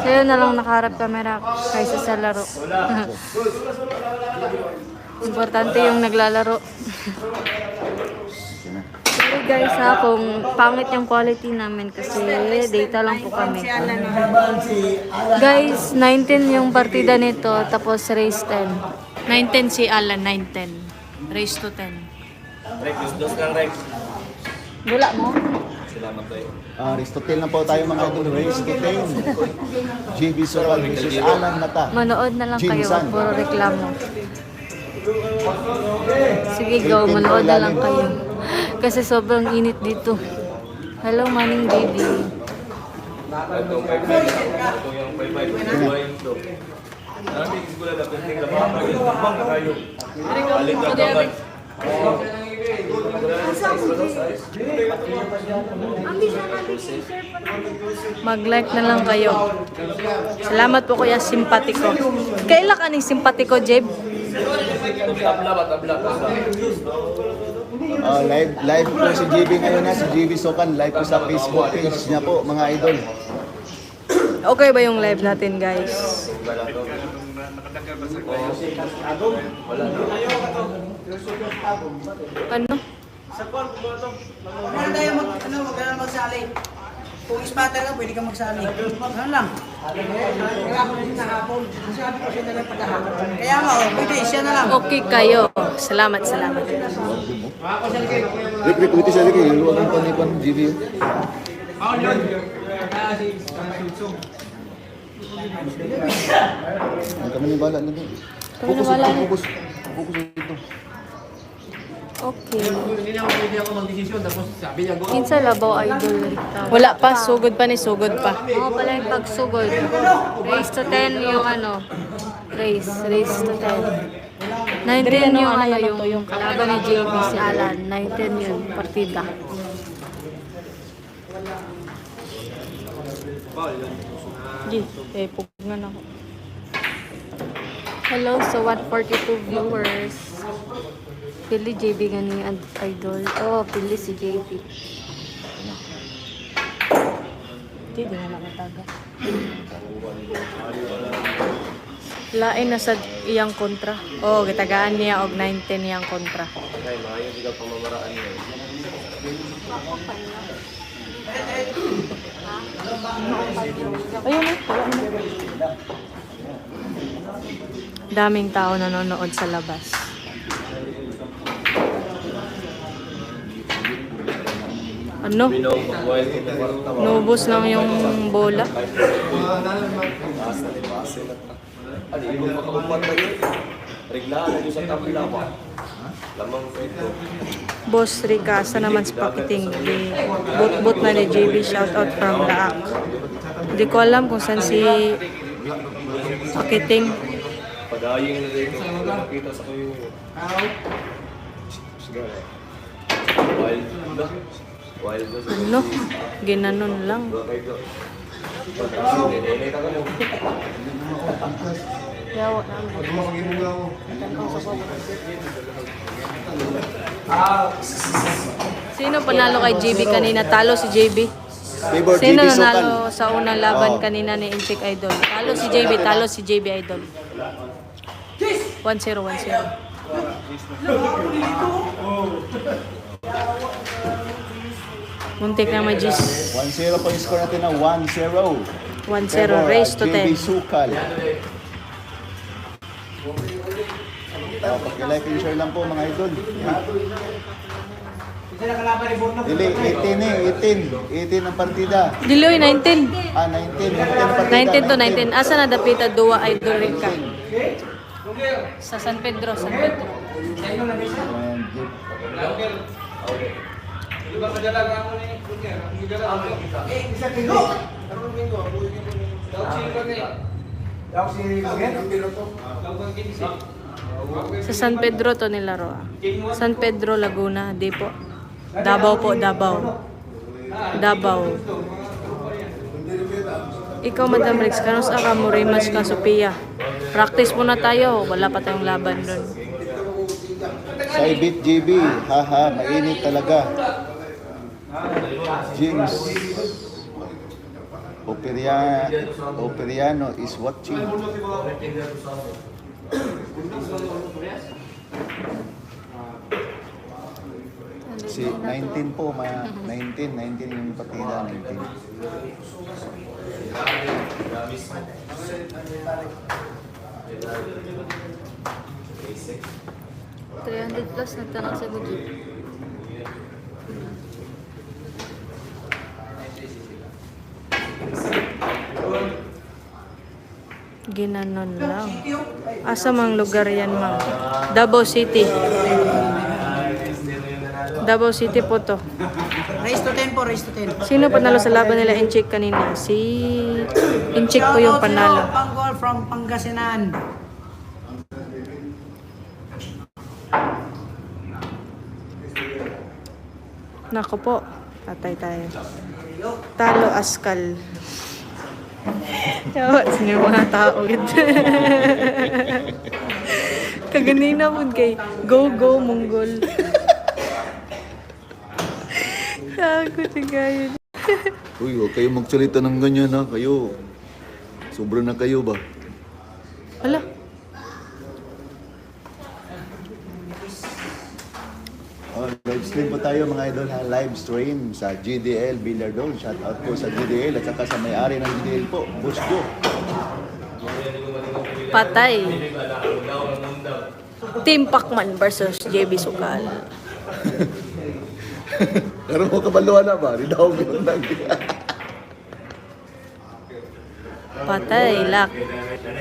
Sa'yo na lang nakaharap camera kaysa sa laro. Importante yung naglalaro. Sorry guys ha, kung pangit yung quality namin kasi data lang po kami. Guys, 19 yung partida nito, tapos race 10. 19 si Alan, 9-10. Race to 10. Rex, dos lang Rex. Gula mo? Salamat tayo. Aristotle na po tayo mga idol. Race to 10. JB Soral versus Alan Mata. Manood na lang kayo, Jinsan. puro reklamo. Sige go, manood na lang kayo. Kasi sobrang init dito. Hello, Manning Baby. Itong 5-5. Itong yung 5-5. Ito yung ito. Nabi, siguro na kunting labang na kayo. Alit na dapat. Mag-like na lang kayo. Salamat po kuya, simpatiko. Kailan ka ni simpatiko, Jeb? Tabla. Live po si JB ngayon na. Si JB Sokan. Live po sa Facebook page niya po mga idol. Okay ba yung live natin, guys? Ano? Ano tayo wag ka na magsali. Kung spatter ka, pwede ka magsali. Ano lang? Kaya ako na sa hapon. Sabi ko siya na lang pagkahapon. Kaya nga, pwede, siya na lang. Okay kayo. Salamat. Rick, uti sa Rick. Luwag ang panipan JB. Ang kami ni Bala na din. Focus dito. Okay. Hindi na pwede ako mag-desisyon. Tapos sabi niya, go. Kinsa labaw idol. Wala pa, sugod pa. Oo pala yung pagsugod. Race to 10 yung ano. Race to 10. 19 yung ano yung kalaban ni JB si Alan. 19 yun, partida. Pugngan ako. Hello sa 142 viewers. Pili JB gani idol. Oh, pili si JB. Hindi na nakataga. Lain na sa iyang kontra. Oh, gitagaan niya og 19 iyang kontra. Ay, maayo sila pamamaraan niya. Ayun na, wala na. Daming tao nanonood sa labas. Ano? Nubos lang yung bola. Ano, ibang makabumat na yun. Reglaan na yun sa tabla ba? Lamang ko ito. Boss Ricasa naman sa pakiting. Bot na ni JB, shout out from Laak. Hindi ko alam kung saan si Pakiting. Padaying na dito. Nakita sa kayo. Wild na. Wild na. Ano? Ginanon lang. Yawa naman. Sino panalo kay JB kanina? Talo si JB. Favor Sino JB Sokan. nanalo sa unang laban kanina ni Intik Idol? Talo si JB Idol. 1-0. Muntik na magis. 1-0 po yung score natin na 1-0. 1-0 race to JB 10. Sukal. Paki-like and share lang po mga idol. Dili, 18 ang partida. Diloy 19. 19 ang partida. 19 to 19. Asa na dapita duwa Idol Rica? Sa San Pedro. Sa San Pedro to nilaro. San Pedro, Laguna, di po. Davao po, Davao. Ikaw, Madam Rex, kanus ka mo rematch ka, Sophia. Practice muna tayo, wala pa tayong laban doon. Saibit JB, haha, mainit talaga. James Operiano is watching. Si 19 po, 19 yung partida, 19. 300 plus nagtanong sa Guji. Ginanon lang. Asa mang lugar yan, ma'am? Davao City. Davao City po to. Race to 10 po, race to 10. Sino panalo sa laban nila Inchik kanina? Si Inchik po yung panalo. Panggol from Pangasinan. Nako po. Patay tayo. Talo Askal. Yawa, sino yung mga tao ito? Kaganina po kay Go Mongol. Sago si Gayon. Uy, huwag kayo magsalita ng ganyan ha, kayo. Sobra na kayo ba? Hala. Oh, live stream po tayo mga idol ha, live stream sa GDL Billardon. Shout out po sa GDL at saka sa may-ari ng GDL po, Boss Joe. Patay. Team Pacman versus JB Sukal. Pero mo kabaluan na ba? Di daw ganun lang. Patay, lock.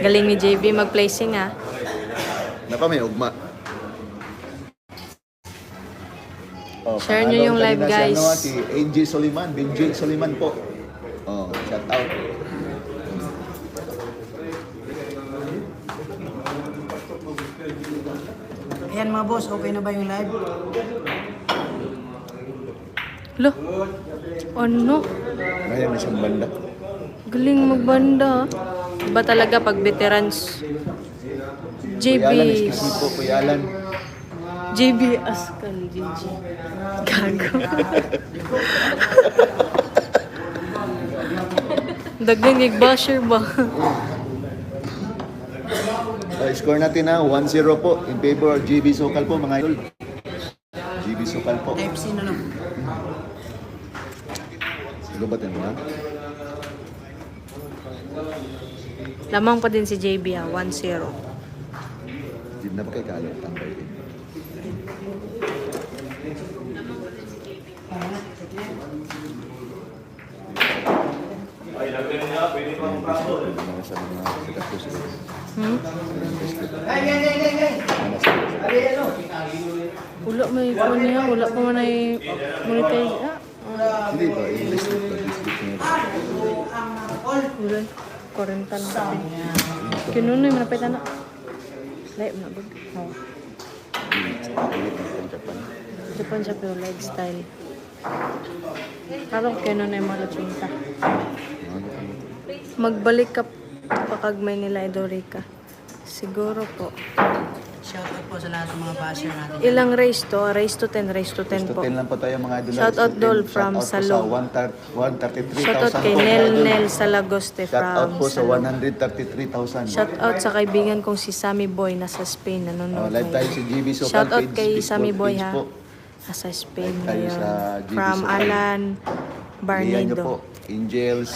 Galing ni JB mag-placing ah. Napa may ugma. Oh, Share nyo yung live, kanina guys. Si Angie Soliman, Benji Soliman po. Oh, shout out. Ayan mga boss, okay na ba yung live? Lo. Ano? Ngayon na siyang banda. Galing magbanda. Iba talaga pag veterans. Kuya Alan, JB. excuse me po, Kuya Alan. JB Askal, GG. Gago. Dagdag basher ba? Score natin na 1-0 po in favor of GB Sokal po mga idol. GB Sokal po. FC na lang. Sino ba tayo ha? Lamang pa din si JB ah, 1-0. Hindi na ba kayo kalot? Tambay din. Ay, lagyan niya, pwede pang paso. Mga sa mga sikat po sila. Wala may phone niya, wala pa man ay monetize. Hindi ba? English na pag-dislip niya. Wala. 40 lang. Kinunoy, manapit na. Lahat mo na ba? Oo. Japan siya pero lifestyle. Parang kinunoy mga lachunta. Magbalik ka pakagmay nila Idorica. Siguro po. Shoutout po sa lahat ng mga basher natin. Ilang race to? Race to 10, race to 10 po. 10 lang po tayo mga idol. Shout out Dol from Salog. Shout out kay Nel Salagoste Shout out from po sa Salog. 133,000. Shout out sa kaibigan kong si Sammy Boy nasa Spain nanonood. Live tayo si GB Sokal. Shout out page, kay Facebook Sammy Boy page ha. po. Nasa Spain Live tayo ngayon. sa GB From Sokal. Alan Iyan nyo po. Barnido. Angels,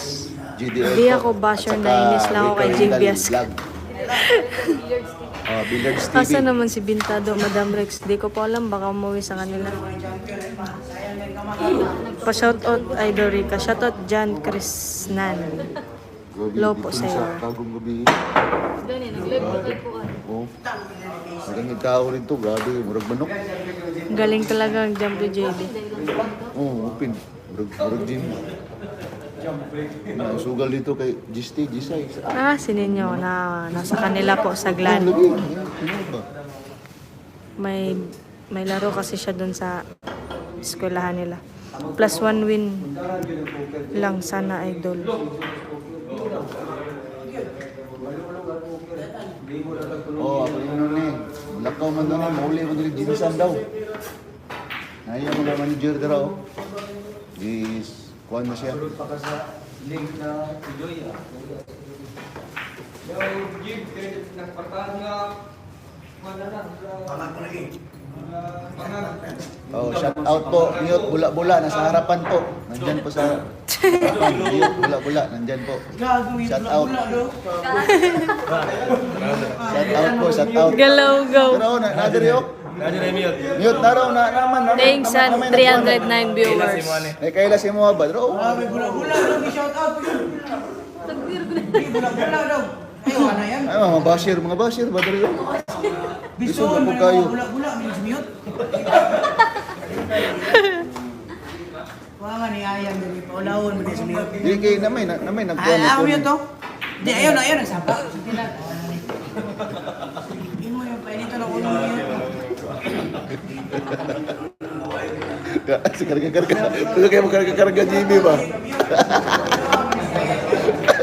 GDL Hindi po. ako basher, At saka nainis lang ako kay Rico JB Vidal Asca. Vlog. Billards TV. Asa naman si Bintado, Madam Rex? Di ko po alam, baka umuwi sa kanila. Pa-shoutout Idorica. Shoutout John Crisnan. Grabe, Low po dito sa'yo. sa Kagong gabi. Oh. Maraming tao rin to. Grabe, murag manok. Galing talaga ang jump to JB. Oh, open. Murag gym. Sugal dito kay Gisty, Gisay. Ah, sininyo na nasa kanila po sa Glan. Lagi. Ano ba? May laro kasi siya doon sa eskwelahan nila. Plus 1 win lang sana idol. Oh, ako yun nun eh. Lakaw man doon eh. Mauli man doon. Ginisan daw. Ayaw mga manager dara oh. Is, kuhan na siya. Link na Joy. Yung jeep, nagpartahan nga. Oh, shout out po. Mute, bula-bula. Nasa harapan po. Nandyan po sa harapan. Mute, bula-bula. Nandyan po. Gagawin Shout pula out. pula do. Shout out po, shout out. Galaw-gaw. Pero nadiri oh. Nadyo na yung mute. Mute na raw na naman. Thanks sa 309 viewers. Eh, kaila si mga ba? Pero, Grabe bula-bula do. Shout out. Bula-bula do. Ay, wala yan. ay, mga bashir, ba diri oh. Biso Bison, po may kayo. mga bula-bula. Minis mute. Wala nga ni Ayang dali. Paulawon mo din sa mute. Di kay namay nagkuhan. Ay, ako mute to. Di, ayaw na, nagsapa. Sige lang. Hindi mo yung painito na ulo mo yun. Si karga-karga. Pero kayo karga-karga GB ba?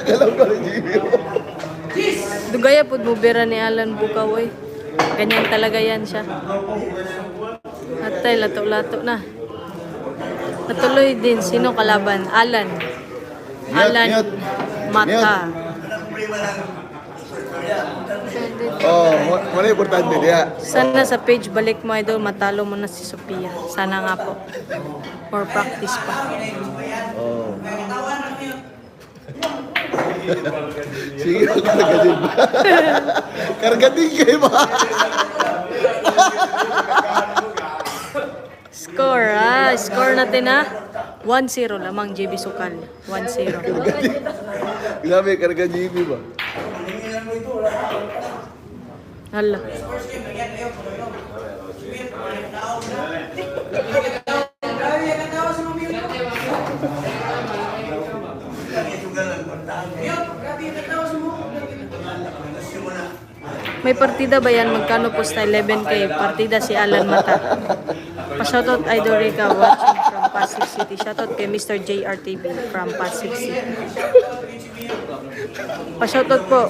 Galaw ka rin GB. Dugaya po bubira ni Alan Bukaw eh. Ganyan talaga yan siya. Atay, lato-lato na. Natuloy din. Sino kalaban? Alan. Alan Mute. Mata. Oh, wala importante diya. Sana sa page balik mo idol, matalo mo na si Sophia. Sana nga po. Or practice pa. Oh. Sige, karga din ba? Karga din kayo ba? Score score natin ha. 1-0 lamang JB Sukal. 1-0. Grabe, karga GB ba? Hala. May partida ba yan? Magkano po sa 11K? Partida si Alan Mata. Pa-shoutout Idol Rica watching from Pasig City. Shoutout kay Mr. JRTV from Pasig City. Pa-shoutout po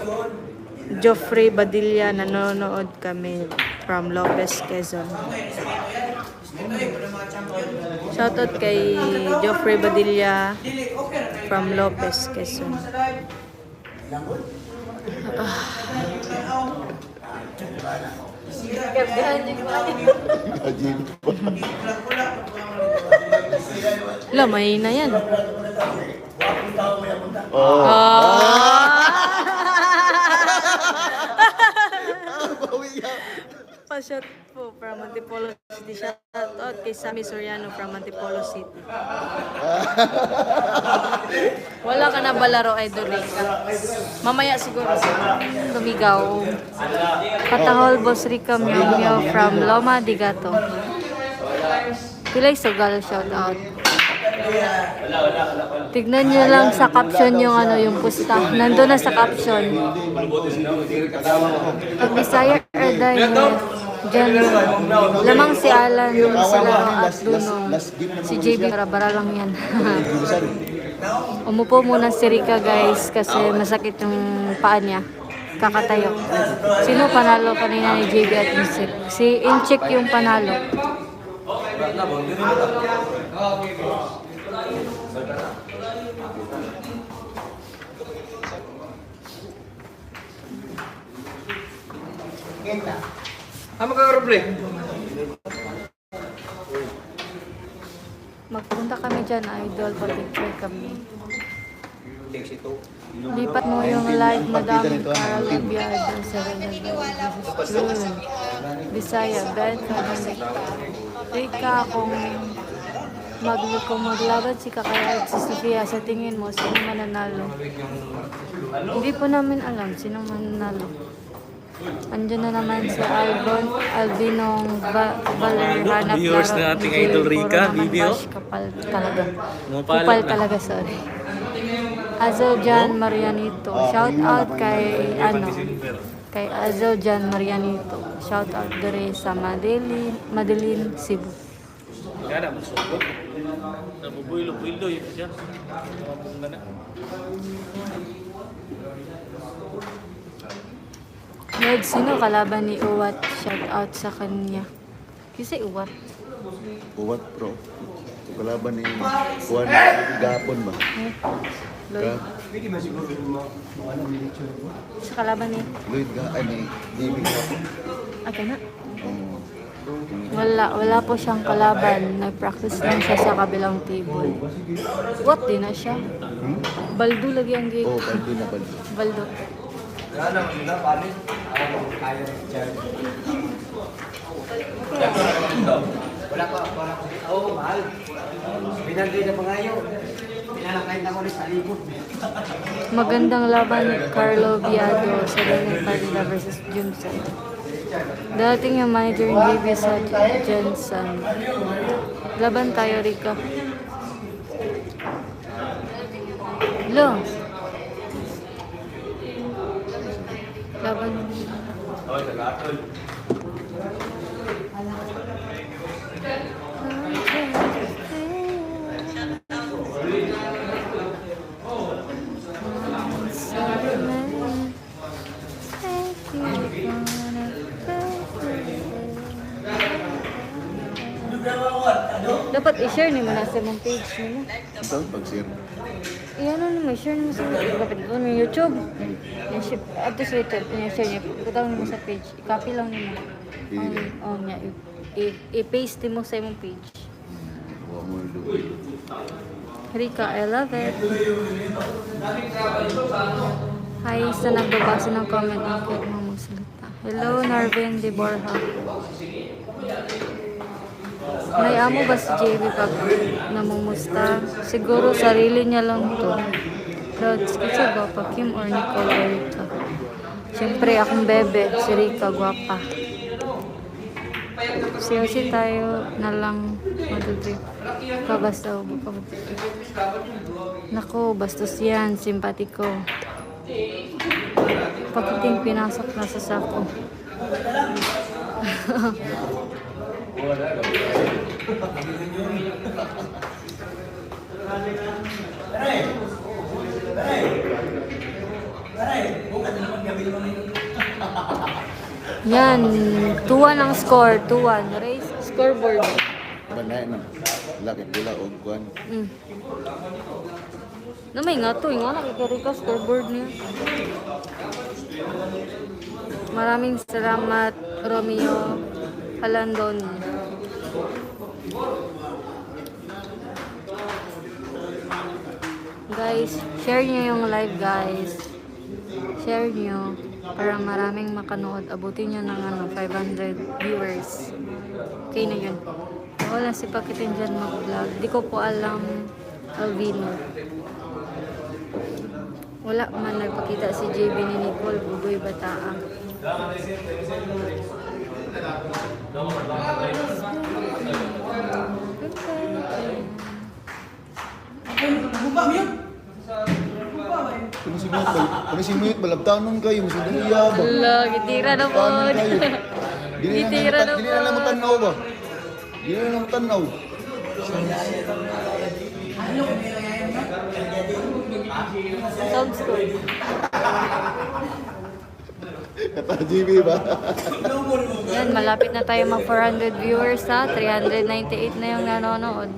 Joffrey Badilla, nanonood kami from Lopez, Quezon. Shoutout kay Joffrey Badilla from Lopez, Quezon. GB ba? Wala, mahina yan. Oh. Pa-shot po from Antipolo City. Shoutout kay Sammy Soriano from Antipolo City. Wala ka na balaro, Idol Rica. Mamaya siguro lumigaw. Patahol, Boss Rica Miao from Loma de Gato. Pilay Sugal, shoutout. Tignan nyo lang sa caption yung yung pusta. Nandun na sa caption. Pag Bisaya Erday lamang si Alan sa larong at Dunong. Si JB bara lang yan. Umupo muna si Rica guys kasi masakit yung paa niya. Kakatayo. Sino panalo kanina ni JB at Insik? Si Inchik yung panalo. Magkakaroble. Magpunta kami dyan, Idol. Pag-picture kami. Lipat mo yung live, Madam Carla Biada sa Bisaya, Ben, Rika, kung maglaban si Kakaya at si Sofia, sa tingin mo, sino mananalo? Hindi po namin alam sino mananalo. Andiyan na naman si Albinong Valer, hanap Viewers laro. na ating Idol Rica, video. Kapal talaga. Mapala Kupal na. talaga, sorry. Azojan Marianito. Shout out kay kay Azojan Marianito. Shout out dire sa Madeline, Cebu. Kada masukot. Nabubuilo-builo yun siya. Mabunga na. Ned, sino kalaban ni Uwat? Shout out sa kanya. Kasi Uwat. Kuwat pro. Kalaban ni Juan Gapon ba? Lloyd. Sa kalaban ni. Lloyd ga ay ni David Gapon. Okay na. Oo. Wala po siyang kalaban. Nag-practice lang siya sa kabilang table. What din na siya? Baldo lagi ang gig. Oh, baldo na baldo. Baldo. Wala ko. Oo, mahal. Binanday na pangayo. Pinalakayin ako rin sa libot. Magandang laban ni Carlo Viado sa Rene Padilla versus Junson. Dating yung manager ng JB sa Jensen. Laban tayo, Rika. Lo. Laban. Oh, nag-atol. Dapat i-share ni mo na sa mong page mo. Ito, pag-share. Iyan ano mo, i-share mo sa dapat ito mo YouTube. I-share ato sa YouTube, i-share niya. Pagkatawag mo sa page, i-copy lang niyo. Oh, niya. I-paste mo sa imong page. Huwag mo doon. Rika, I love it. Hi, sa nagbabasa ng comment ang cute mo magsalita. Hello, Narvin de Borja. May amo ba si JB pag namumusta? Siguro sarili niya lang to. Crowds, kasi gwapa, Kim or Nicole or Rika? Siyempre, akong bebe, si Rika, gwapa. Siyosi tayo na lang madudrip. Kabasta o kabudrip. Nako, bastos yan, simpatiko. Pakiting pinasok na sa sako. Yan, 2-1 ang score, 2-1. Race scoreboard. Banay na. Laki pula o kuhan. Namay nga to, nga nakikiri ka scoreboard niya. Maraming salamat, Romeo Palandon. Guys, share nyo yung live, guys. Share nyo para maraming makanood. Abutin nyo ng 500 viewers. Okay na yun. Wala si Pakitin dyan mag-vlog. Di ko po alam, Alvino. Wala man nagpakita si JB ni Nicole. Bugoy bataa. Bumba mo yun? Kung si Muyot, balabtanon kayo. Mas hindi iya ba? Hala, gitira na po. Gitira na Dili na lang mo po. tanaw ba? Dili na lang mo tanaw. Sounds good. Kata GB ba? Yan, malapit na tayo mag 400 viewers ha. 398 na yung nanonood.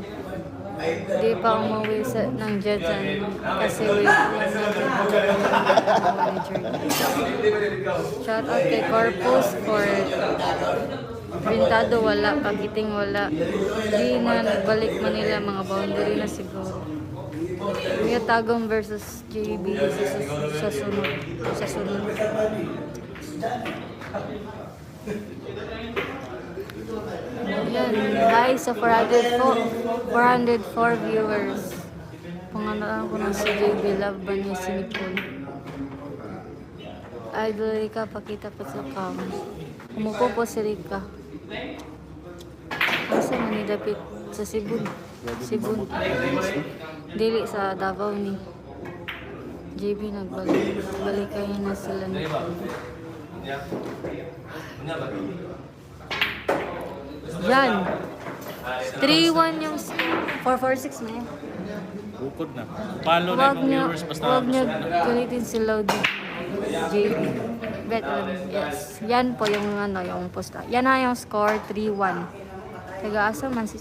Di pa umuwi ng Jetson kasi wait lang natin. Shout out kay Corpus for Bintado wala, Pagiting wala. Di na nagbalik Manila, mga boundary na siguro. Kuya Tagong versus JB sa sunod. Sa sunod. Yan, guys, sa 404 viewers. Pangalaan ko ng si JB, love ba niya si Nicole? Idol Rika, pakita pa sa cam. Umupo po si Rika. Asa manidapit sa Cebu. Cebu. Dili sa Davao ni. JB nagbalik. Balikayin na sila ni. Yan. 3-1 yung 446 na yan. Bukod na. Follow na yung viewers basta Huwag niyo gusto na. galitin si Lodi. JB. Bet, yes. Yan po yung ano, yung posta. Yan na yung score, 3-1. Taga-asa man si...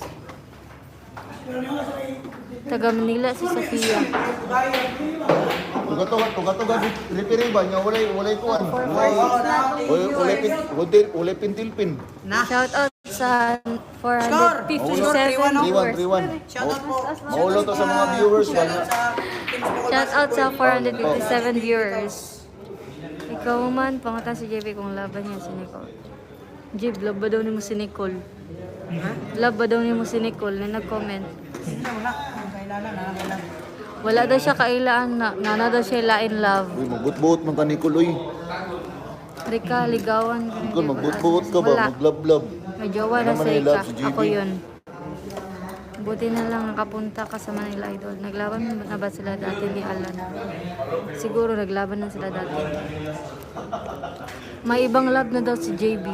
Taga Manila si Sofia. Tuga-tuga, referee ba niya? Walay kuwan. Walay pintilpin. Shout out sa 457 viewers. 3-1. Shout out po. Maulo to sa mga viewers. Shout out sa 457 viewers. Ikaw man, pangata si JB kung laban niya si Nicole. Jib, love ba daw ni mo si Nicole? Love ba daw ni mo si Nicole na nag-comment? Wala. Ang kailangan, nakakailan. Wala daw siya kailaan na. Nana daw siya lain love. Uy, magbut-buot man ka Nicole, uy. Rika, ligawan. Nicole, magbut-buot ka ba? Wala. Mag-love-love. May jowa na Ano sa man yung Ika. love si JB? Ako yun. Buti na lang nakapunta ka sa Manila Idol. Naglaban na ba sila dati ni Alan? Siguro naglaban na sila dati. May ibang love na daw si JB.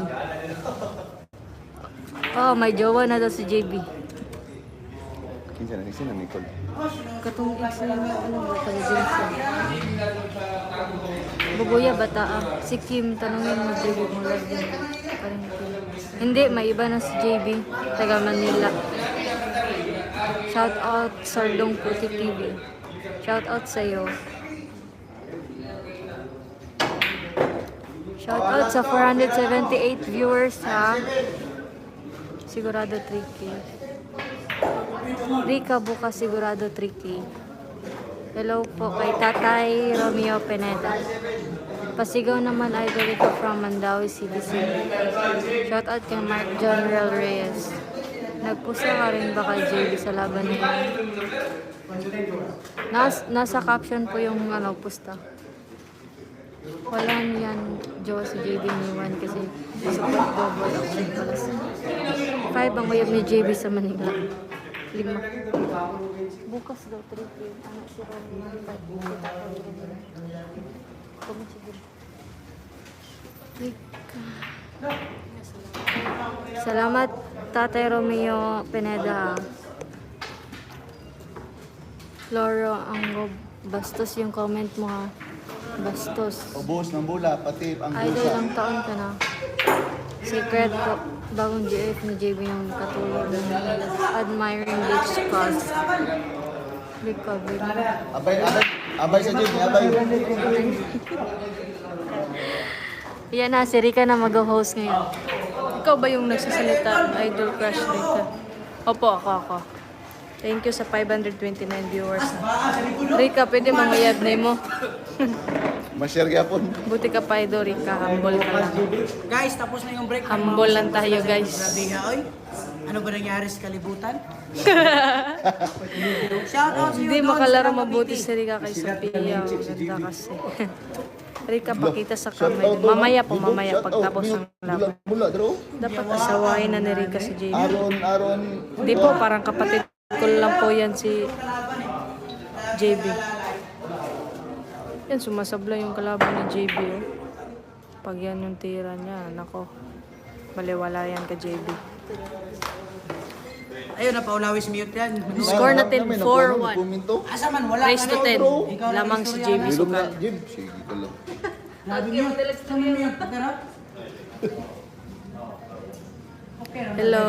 Oh, may jowa na daw si JB. Kinsa na Nicole. Katong ex na ano ba taga Bubuya bata ah. Si Kim, tanungin mo JB mo love yun. Parang Kim. Hindi, may iba na si JB. Taga Manila. Shout out Sardong Puti TV. Shout out sa'yo. Shout out sa 478 viewers ha. Sigurado 3K. Rika bukas sigurado 3K. Hello po kay Tatay Romeo Pineda. Pasigaw naman idol ito from Mandawi CDC. Shout out kay Mark General Reyes. Nagpusa ka rin ba kay JB sa laban na yun? Nasa caption po yung pusta. Wala niyan jowa si JB ni Juan kasi support double action pala sa 5 ang mayab ni JB sa Manila. 5. Bukas daw 3K. Anak si Romy. Salamat Tatay Romeo Pineda. Loro Anggob. Bastos yung comment mo ha. Bastos. Ubos ng bula, pati ang Idol bulsa. lang taon ka na. Secret po. Bagong GF ni JB yung katulog ng admiring beach cause. Recovery. Abay sa gym, abay. Yan na, si Rika na mag-host ngayon. Ikaw ba yung nagsasalita, Idol Crush Rika? Opo, ako. Thank you sa 529 viewers. Rika, pwede mangayab na mo. Ma-share gyapon. Buti ka pa, Idol Rika. Humble ka lang. Guys, tapos na yung break. Humble lang tayo, guys. Grabe nga, oy. Ano ba nangyari sa kalibutan? Shout out to you Hindi doon makalaro sa mabuti Cavite. si Rika kay Sophia. Ganda kasi. Rika, pakita sa Shout kamay. out to- Mamaya po, Shout mamaya out, pagtapos ng laban. Mula, bro. Dapat asawain na ni Rika si JB. Aron. Hindi po, parang kapatid ko lang po yan si JB. Yan, sumasabla yung kalaban ni JB. Oh. Pag yan yung tira niya, nako. Baliwala yan ka JB. Ayun, napaulawis mute yan. Score natin 4-1. Kuminto. Asa man, wala Race to ka na. 10. Ikaw lang Lamang si JB Bilog na, Sukal. Jim. Sige ka lang. Labi mute. Labi mute. Pero, Hello.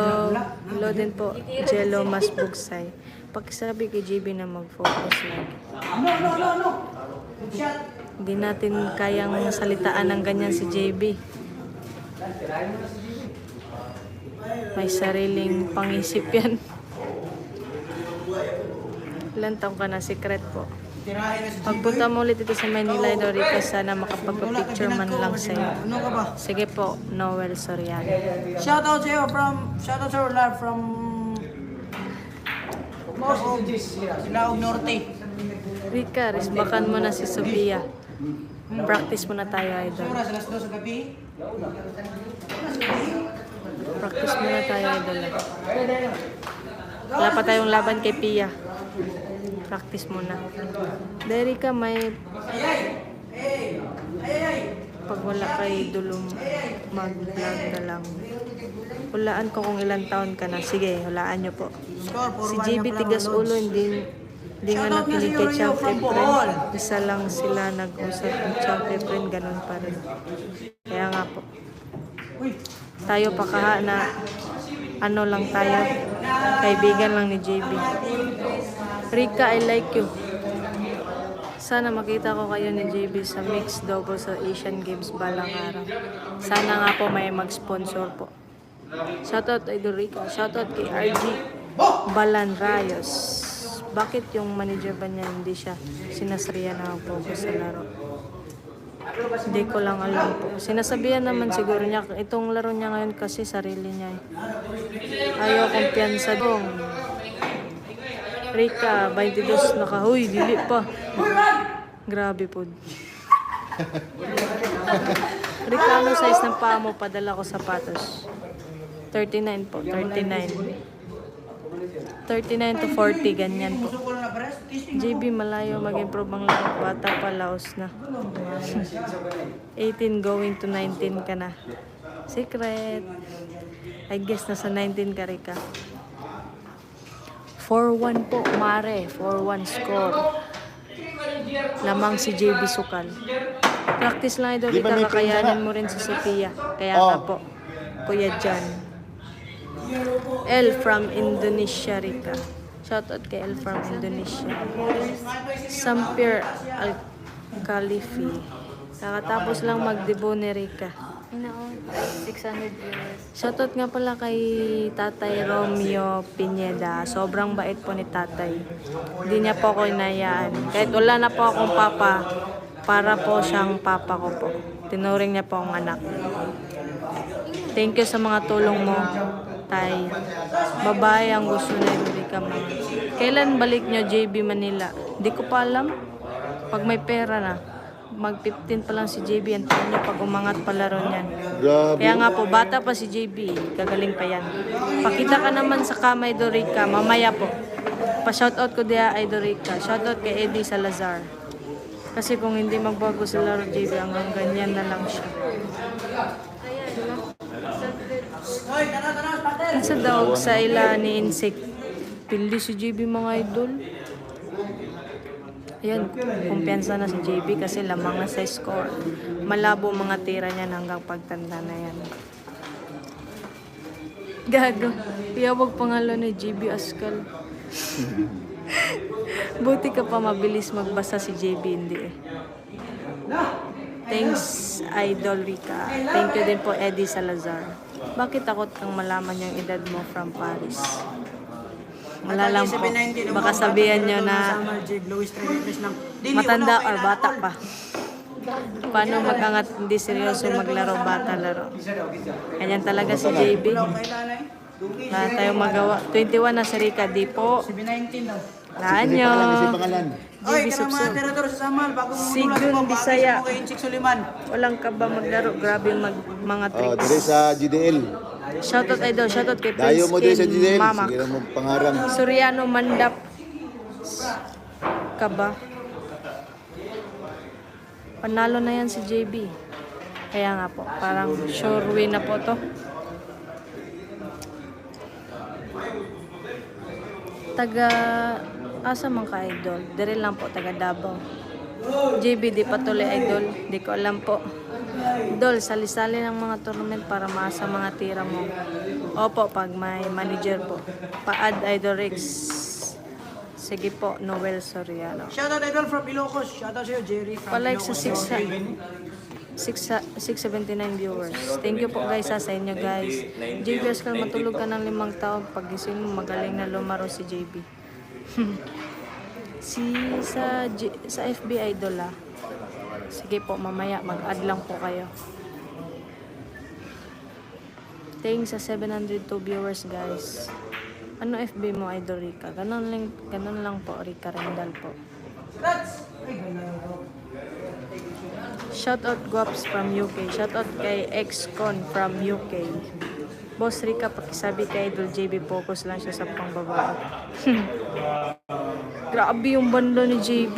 Hello din po. Jello Mas Bugsay. Pakisabi kay JB na mag-focus lagi. no. Shot. Hindi natin kayang salitaan ng ganyan si JB. May sariling pangisip yan. Ilan taong ka na, secret po. Tirahin na si Pagpunta mo ulit dito sa Manila, Dorica, sana makapag-picture man lang sa'yo. Ano ka ba? Sige po, Noel Soriano. Shout out sa'yo from Laog Norte. Rika, risbakan mo na si Sophia. Practice muna tayo, idol. Siguro sa las 2 sa gabi. Practice muna tayo, idol. Wala pa tayong laban kay Pia. Practice muna. Derika, may... Pag wala kay Dulum, mag-vlog na lang. Hulaan ko kung ilang taon ka na. Sige, hulaan nyo po. Score, Si 4-1 JB na pala, Tigas Lods. Ulo, hindi nga Shoutout nakinig nga kay si Champ Rio from Efren. Bohol. Isa lang sila nag-usap ng Champ Efren, ganun pa rin. Kaya nga po. Uy, Tayo pa kaha na ano lang tayo, kaibigan lang ni JB. Rika, I like you. Sana makita ko kayo ni JB sa mixed double sa Asian Games balang araw. Sana nga po may mag-sponsor po. Shoutout kay Dorica. Shoutout kay RG Balan Rayos. Bakit yung manager ba niya hindi siya sinasariya na focus sa laro? Hindi ko lang alam po. Sinasabihan naman siguro niya, itong laro niya ngayon kasi sarili niya. Ayaw kumpiyansa dong. Rika, 22 nakahuy, dili pa. Grabe po. Rika, ano size ng paa mo? Padala ko sapatos. 39 po, 39. 39 to 40, ganyan po. JB, malayo mag-improve ang laro. Bata pa, laos na. 18 going to 19 ka na. Secret. I guess nasa 19 ka, Rika. 4-1 po, Mare. 4-1 score. Lamang si JB Sukal. Practice lang ito, Di ba Rika. may Kakayanin prinsa? mo rin si Sophia. Kaya nga po, Kuya Jan. L from Indonesia, Rika. Shoutout kay L from Indonesia. Sampir Al-Khalifi. Kakatapos lang mag-debut ni Rika. 600 viewers. Shoutout nga pala kay Tatay Romeo Pineda. Sobrang bait po ni Tatay. Hindi niya po ako inayaan. Kahit wala na po akong papa, para po siyang papa ko po. Tinuring niya po akong anak. Thank you sa mga tulong mo, Tay. Babae ang gusto na Rika mo. Kailan balik niyo JB Manila? Di ko pa alam. Pag may pera na. Mag 15 pa lang si JB. Antayin niyo pag umangat palaro niyan. Grabe. Kaya nga po, bata pa si JB. Gagaling pa yan. Pakita ka naman sa kamay, Dorica. Mamaya po. Pa-shoutout ko diya ay Dorica. Shoutout kay Eddie Salazar. Kasi kung hindi magbago sa laro JB, hanggang ganyan na lang siya. Sa daog sa ila ni Insect. Pildi si JB mga idol. Ayan, kumpiyansa na si JB kasi lamang na sa score. Malabo mga tira niya hanggang pagtanda na yan. Gago. Piyawag pangalan ni JB Askal. Buti ka pa mabilis magbasa si JB, hindi eh. Thanks, Idol Rika. Thank you din po, Eddie Salazar. Bakit takot kang malaman yung edad mo from Paris? Wala lang po. Baka sabihan nyo na matanda or bata pa. Paano magangat hindi seryoso maglaro, bata laro. Ganyan talaga si JB. Wala tayong magawa. 21 na si Rika, di po. Laan nyo. Kasi pangalan. Oy, JB kanang mga Subso. terador sa Samal, bagong Sigun Bisaya. kay Inchik Suliman. Walang ka ba maglaro? Grabe mga Oh, tricks. dire sa GDL. Shoutout idol, shoutout kay Dayo Prince mo dire sa King GDL. Mamak. Sige lang mo pangarang. Soriano Mandap. Ka ba? Panalo na yan si JB. Kaya nga po, parang sure win na po to. Taga, asa man ka idol? Dire lang po, taga Davao. JB, di patuloy idol. Di ko alam po. Idol, sali-sali ng mga tournament para maasa mga tira mo. Opo, pag may manager po. Pa-add idol Rex. Sige po, Noel Soriano. Shoutout idol from Ilocos. Shoutout sa'yo, Jerry from Palike sa Ilocos. 679 viewers. Thank you po guys sa inyo guys. JB Askal, matulog ka ng 5 taon. Pagising mo, magaling na lumaro si JB. sa FB idol ah. Sige po, mamaya mag-add lang po kayo. Thanks sa 702 viewers guys. Ano FB mo idol Rika? Ganun lang po, Rika Rendal po. Shoutout Guaps from UK. Shoutout kay Xcon from UK. Boss Rika, pakisabi kay Idol JB, focus lang siya sa pangbabae. Grabe yung banda ni JB.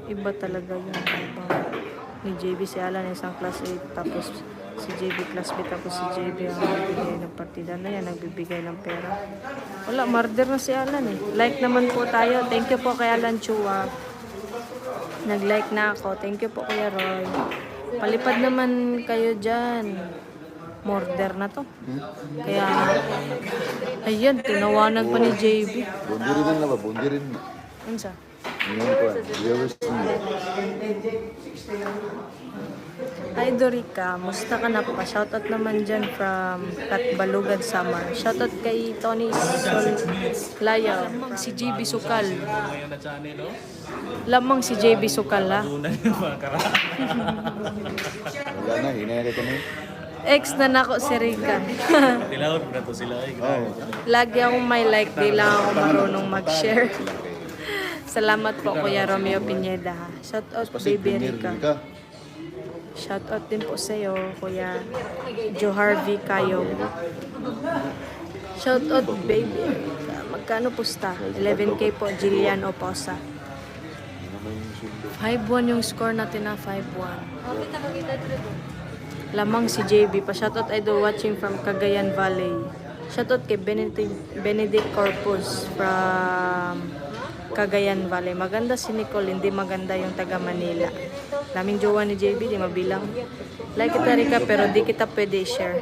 Iba talaga yung pangbabae ni JB. Si Alan isang class 8, tapos si JB class B, tapos si JB ang nagbibigay ng partida na yan, nagbibigay ng pera. Wala, murder na si Alan eh. Like naman po tayo. Thank you po kay Alan Chua. Nag-like na ako. Thank you po Kuya Roy. Palipad naman kayo dyan. murder na to. Kaya, ayan, tinawanan pa ni JB. Bundi rin na ba? Bundi rin. Ano sa? Ngayon pa. Viewers niyo. Hi Dorica, musta ka na pa? Shoutout naman dyan from Katbalugad, Samar. Shoutout kay Tony Solaya, si JB Sukal. Ngayon na channel, no? Lamang si JB Sukal ha. Tunan yung mga karaan. Wala na, hinayari kami. Ex na nako si Rika. Tilawad na to sila. Oo. Lagi akong may like, di lang ako marunong mag-share. Salamat po Kuya Romeo Pineda ha. Shoutout Kasi baby premier Rika. din ka. Shoutout din po sa iyo, Kuya Joe Harvey Kayo. Shoutout, baby. Magkano pusta? 11K po, Jillian Oposa. 5-1 yung score natin na 5-1. Lamang si JB. Pa-shoutout idol watching from Cagayan Valley. Shoutout kay Benedict Corpus from Cagayan Valley. Maganda si Nicole, hindi maganda yung taga Manila. Daming jowa ni JB, di mabilang. Like kita Rika, pero di kita pwede share.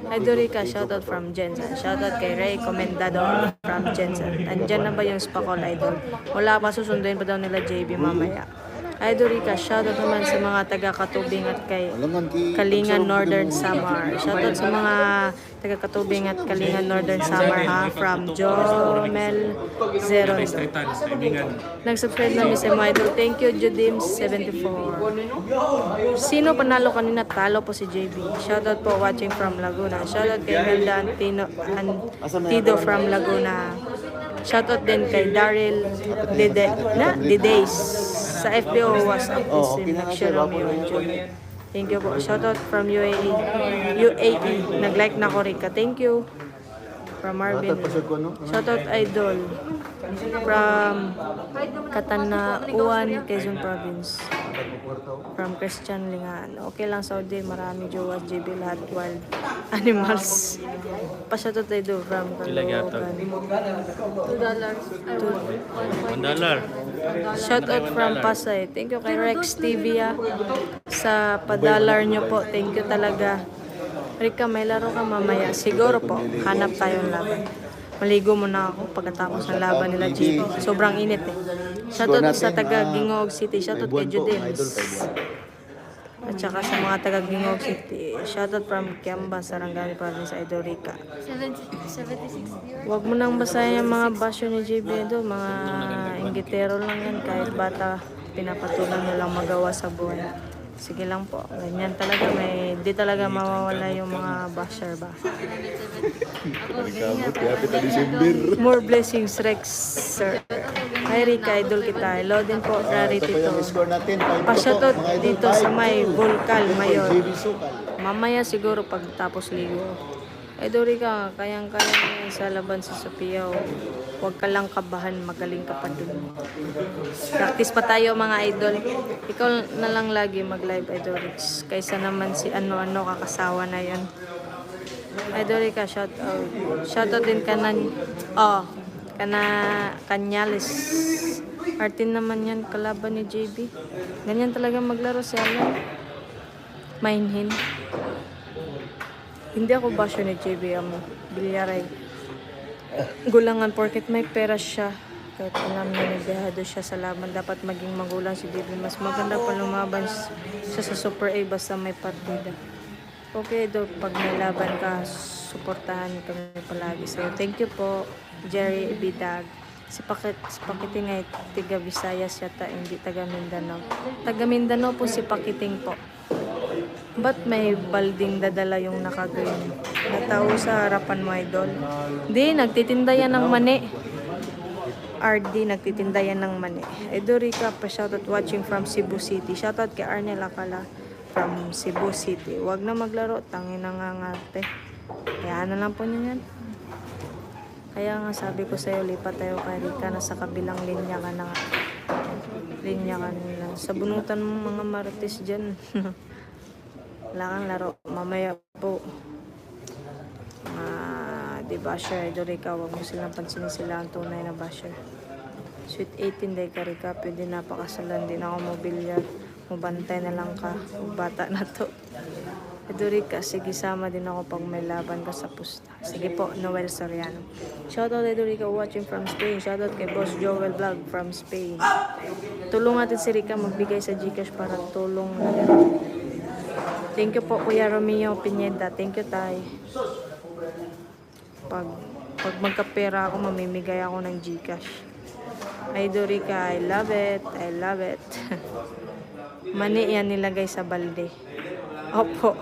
Idol Rika, shoutout from Jensen. Shoutout kay Ray Comendador from Jensen. Andyan na ba yung Spacol Idol? Wala pa, susunduin pa daw nila JB mamaya. Idol Rika, shoutout naman sa mga taga-Katubing at kay Kalingan Northern Samar. Shoutout sa mga taga-Katubing at Kalingan Northern Samar ha, from Jomel Zero. Nag-subscribe na Miss Emo Idol. Thank you, Judims74. Sino panalo kanina? Talo po si JB. Shoutout po watching from Laguna. Shoutout kay Ganda Antido from Laguna. Shoutout din kay Daryl Didays sa FBO WhatsApp Muslim Nag-share Romeo and Juliet. Thank you po. Shoutout from UAE. Nag-like na ko Rika. Thank you. From Marvin. Shoutout Idol. From Katanauan, Quezon Province. From Christian Lingan. Okay lang Saudi. Marami jowa JB lahat wild animals. Pa-shoutout Idol from Caloocan. $1. Shoutout from Pasay. Thank you kay Rex TV sa padalar nyo po. Thank you talaga. Rika, may laro ka mamaya. Siguro po, hanap tayong laban. Maligo muna ako pagkatapos ng laban nila JB. Sobrang init eh. Shoutout sa taga Gingog City. Shoutout kay Judims. At saka sa mga taga Gingog City. Shoutout from Kiamba, Sarangani Province, Idol Rika. 76 Huwag mo nang basahin yung mga basyo ni JB doon. Mga inggitero lang yan. Kahit bata, pinapatulan nyo lang magawa sa buhay. Sige lang po. Ganyan talaga. Di talaga mawawala yung mga basher ba. More blessings, Rex, sir. Hi Rika, idol kita. Hello din po, Rarity to. Pa-shoutout dito sa may Volcal, Mayor. Mamaya siguro pagtapos ligo. Idol Rika, kayang-kaya sa laban sa Sophia. Huwag ka lang kabahan, magaling ka pa dun. Practice pa tayo mga idol. Ikaw na lang lagi mag-live Idol Rix. Kaysa naman si ano-ano kakasawa na yon. Idol Rika, shoutout. Shoutout din Kanyales. Artin naman yan, kalaban ni JB. Ganyan talaga maglaro si Alan. Mainhin. Hindi ako basyo ni JB Bilyaray. Gulangan porket may pera siya. Kahit alam niya nagdehado siya sa laban. Dapat maging magulang si JB. Mas maganda pa lumaban siya sa Super A basta may partida. Okay daw, pag may laban ka, suportahan kami palagi. So, thank you po, Jerry Bidag. Si Pakiting ay tiga Visayas yata, hindi taga Mindanao. Taga Mindanao po si Pakiting po. Ba't may balding dadala yung nakagreen? Natao sa harapan mo, idol. Di, nagtitinda yan ng mani. RD, nagtitinda yan ng mani. Idol Rika, pa-shoutout watching from Cebu City. Shoutout kay Arnel Akala from Cebu City. Huwag na maglaro, tangin na nga ngarte. Kaya na lang po niyo yan. Kaya nga sabi ko sa'yo, lipat tayo kay Rika, nasa kabilang linya ka na. Linya ka na. Sa bunutan mo mga marites dyan. Wala kang laro. Mamaya po. Di basher. Idol Rika, huwag mo silang pansinin sila ang tunay na basher. Sweet 18 day ka Rika. Pwede napakasalan din ako mobilyar. Mabantay na lang ka. Bata na to. Idol Rica, sige sama din ako pag may laban ka sa pusta. Sige po, Noel Soriano. Shoutout Idol Rica watching from Spain. Shoutout kay Boss Joel Vlog from Spain. Tulong natin si Rica magbigay sa Gcash para tulong na. Thank you po Kuya Romeo Pineda. Thank you tay. Pag magkapera ako, mamimigay ako ng Gcash. Idol Rica, I love it. I love it. Mani yan nilagay sa balde. Opo.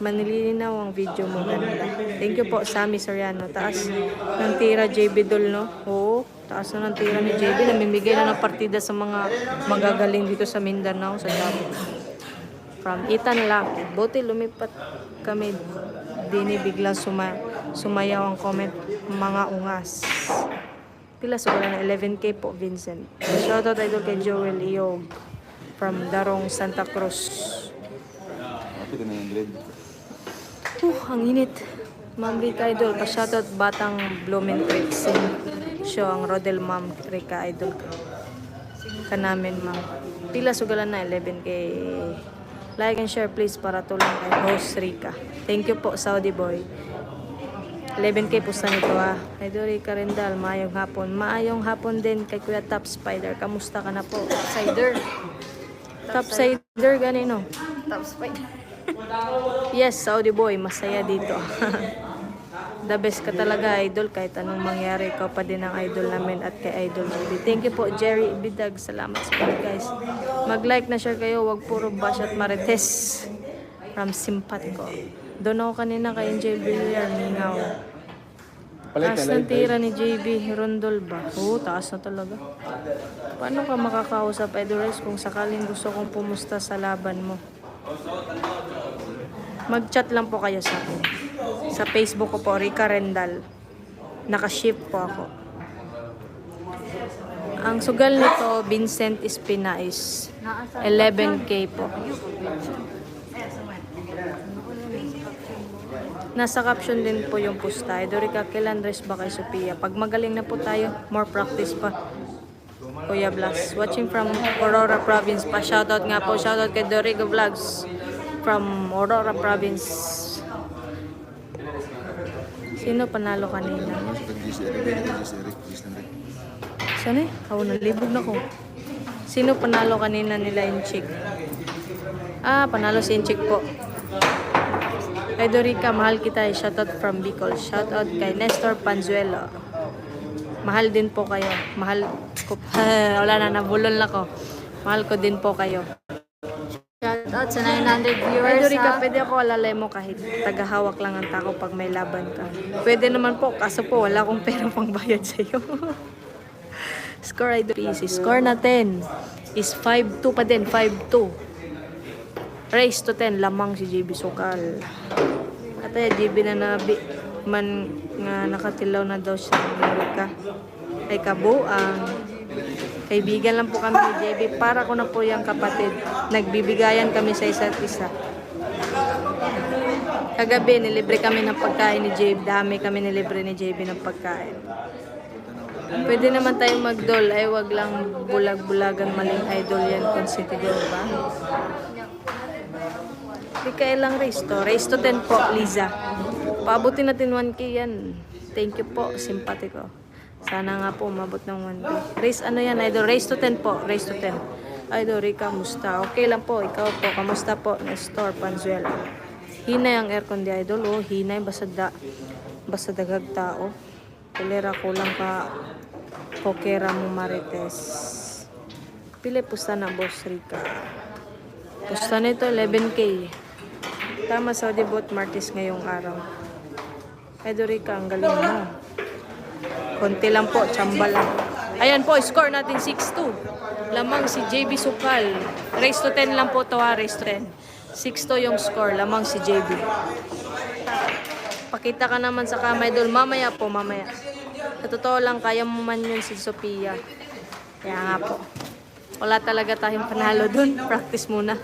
Manilinaw ang video mo, ganda. Thank you po, Sammy Soriano. Taas ng tira JB Dol, no? Oo, taas na ng tira ni JB. Namimigay na ng partida sa mga magagaling dito sa Mindanao, sa Davao. From Ethan Lucky. Buti lumipat kami. Dini biglang sumayaw ang comment. Mga ungas. Pila sobrang na 11K po, Vincent. Shoutout idol kay Joel Iog from Darong, Santa Cruz. Ito na yung grade. Ang init. Ma'am Rika Idol, pa-shoutout Batang Blooming Creek. Show ang Rodel Ma'am Rika Idol. Ka namin, ma'am. Pila sugalan na 11K. Like and share please para tulong kay host Rika. Thank you po, Saudi Boy. 11K po sa nito Idol Rika Rendal, maayong hapon. Maayong hapon din kay Kuya Top Spider. Kamusta ka na po? Cider. Top Spider, ganino? Top spider. Yes, Saudi boy, masaya dito. The best ka talaga, idol. Kahit anong mangyari, ikaw pa din ang idol namin at kay Idol JB. Thank you po, Jerry Bidag. Salamat sa mga guys. Mag-like na share kayo. Wag puro bash at marites. From Simpatico. Doon ako kanina kay NJ Villar, Mingaw. Taas ng tira ni JB Rondol ba? Oo, taas na talaga. Paano ka makakausap, Idol Rice, kung sakaling gusto kong pumusta sa laban mo? Mag-chat lang po kayo sa akin. Sa Facebook ko po, Rika Rendal. Nakaship po ako. Ang sugal nito, Vincent Espinais. 11K po. Nasa caption din po yung pusta. Rika, kailan rest ba kay Sophia? Pag magaling na po tayo, more practice pa. Kuya Blas. Watching from Aurora Province pa. Shoutout nga po. Shoutout kay Dorigo Vlogs from Aurora Province. Sino panalo kanina? Saan eh? Nalibog na ko. Sino panalo kanina nila Inchik? Panalo si Inchik po. Kay Dorica, mahal kita. Shoutout from Bicol. Shoutout kay Nestor Panzuelo. Mahal din po kayo. Mahal ko. Wala na, nabulol na ko. Mahal ko din po kayo. Shoutout sa 900 viewers. Ay, Dorica, pwede ako alalay mo kahit tagahawak lang ang tako pag may laban ka. Pwede naman po, kaso po wala akong pera pang bayad sa'yo. Score ay easy. Score natin is 5-2 pa din. 5-2. Race to 10. Lamang si JB Sukal. At JB na nga nakatilaw na daw siya ng Amerika. Ay kabuang. Kaibigan lang po kami ni JB. Para ko na po yung kapatid. Nagbibigayan kami sa isa't isa. Kagabi, nilibre kami ng pagkain ni JB. Dami kami nilibre ni JB ng pagkain. Pwede naman tayong magdol. Ay, wag lang bulag-bulagan maling idol yan. Consider ba? Hindi kailang race to. Race to 10 po, Liza. Paabutin natin 1K yan. Thank you po, simpatiko. Sana nga po umabot ng 1K. Race ano yan, idol? Race to 10 po. Race to 10. Idol, Rika, kamusta? Okay lang po. Ikaw po, kamusta po? Nestor Panzuelo. Hinay ang aircon di idol. Oh, hinay. Basta dagag tao. Kulera ko lang ka. Pokera mo marites. Pili pusta na, Boss Rika. Pusta nito, 11K. Tama sa debut Martis ngayong araw. Idol Rika, ang galing mo. Konti lang po, tsamba lang. Ayan po, score natin 6-2. Lamang si JB Sukal. Race to 10 lang po to race to 10. 6-2 yung score, lamang si JB. Pakita ka naman sa kamay doon. Mamaya po, mamaya. Sa totoo lang, kaya mo man yun si Sophia. Kaya nga po. Wala talaga tayong panalo doon. Practice muna.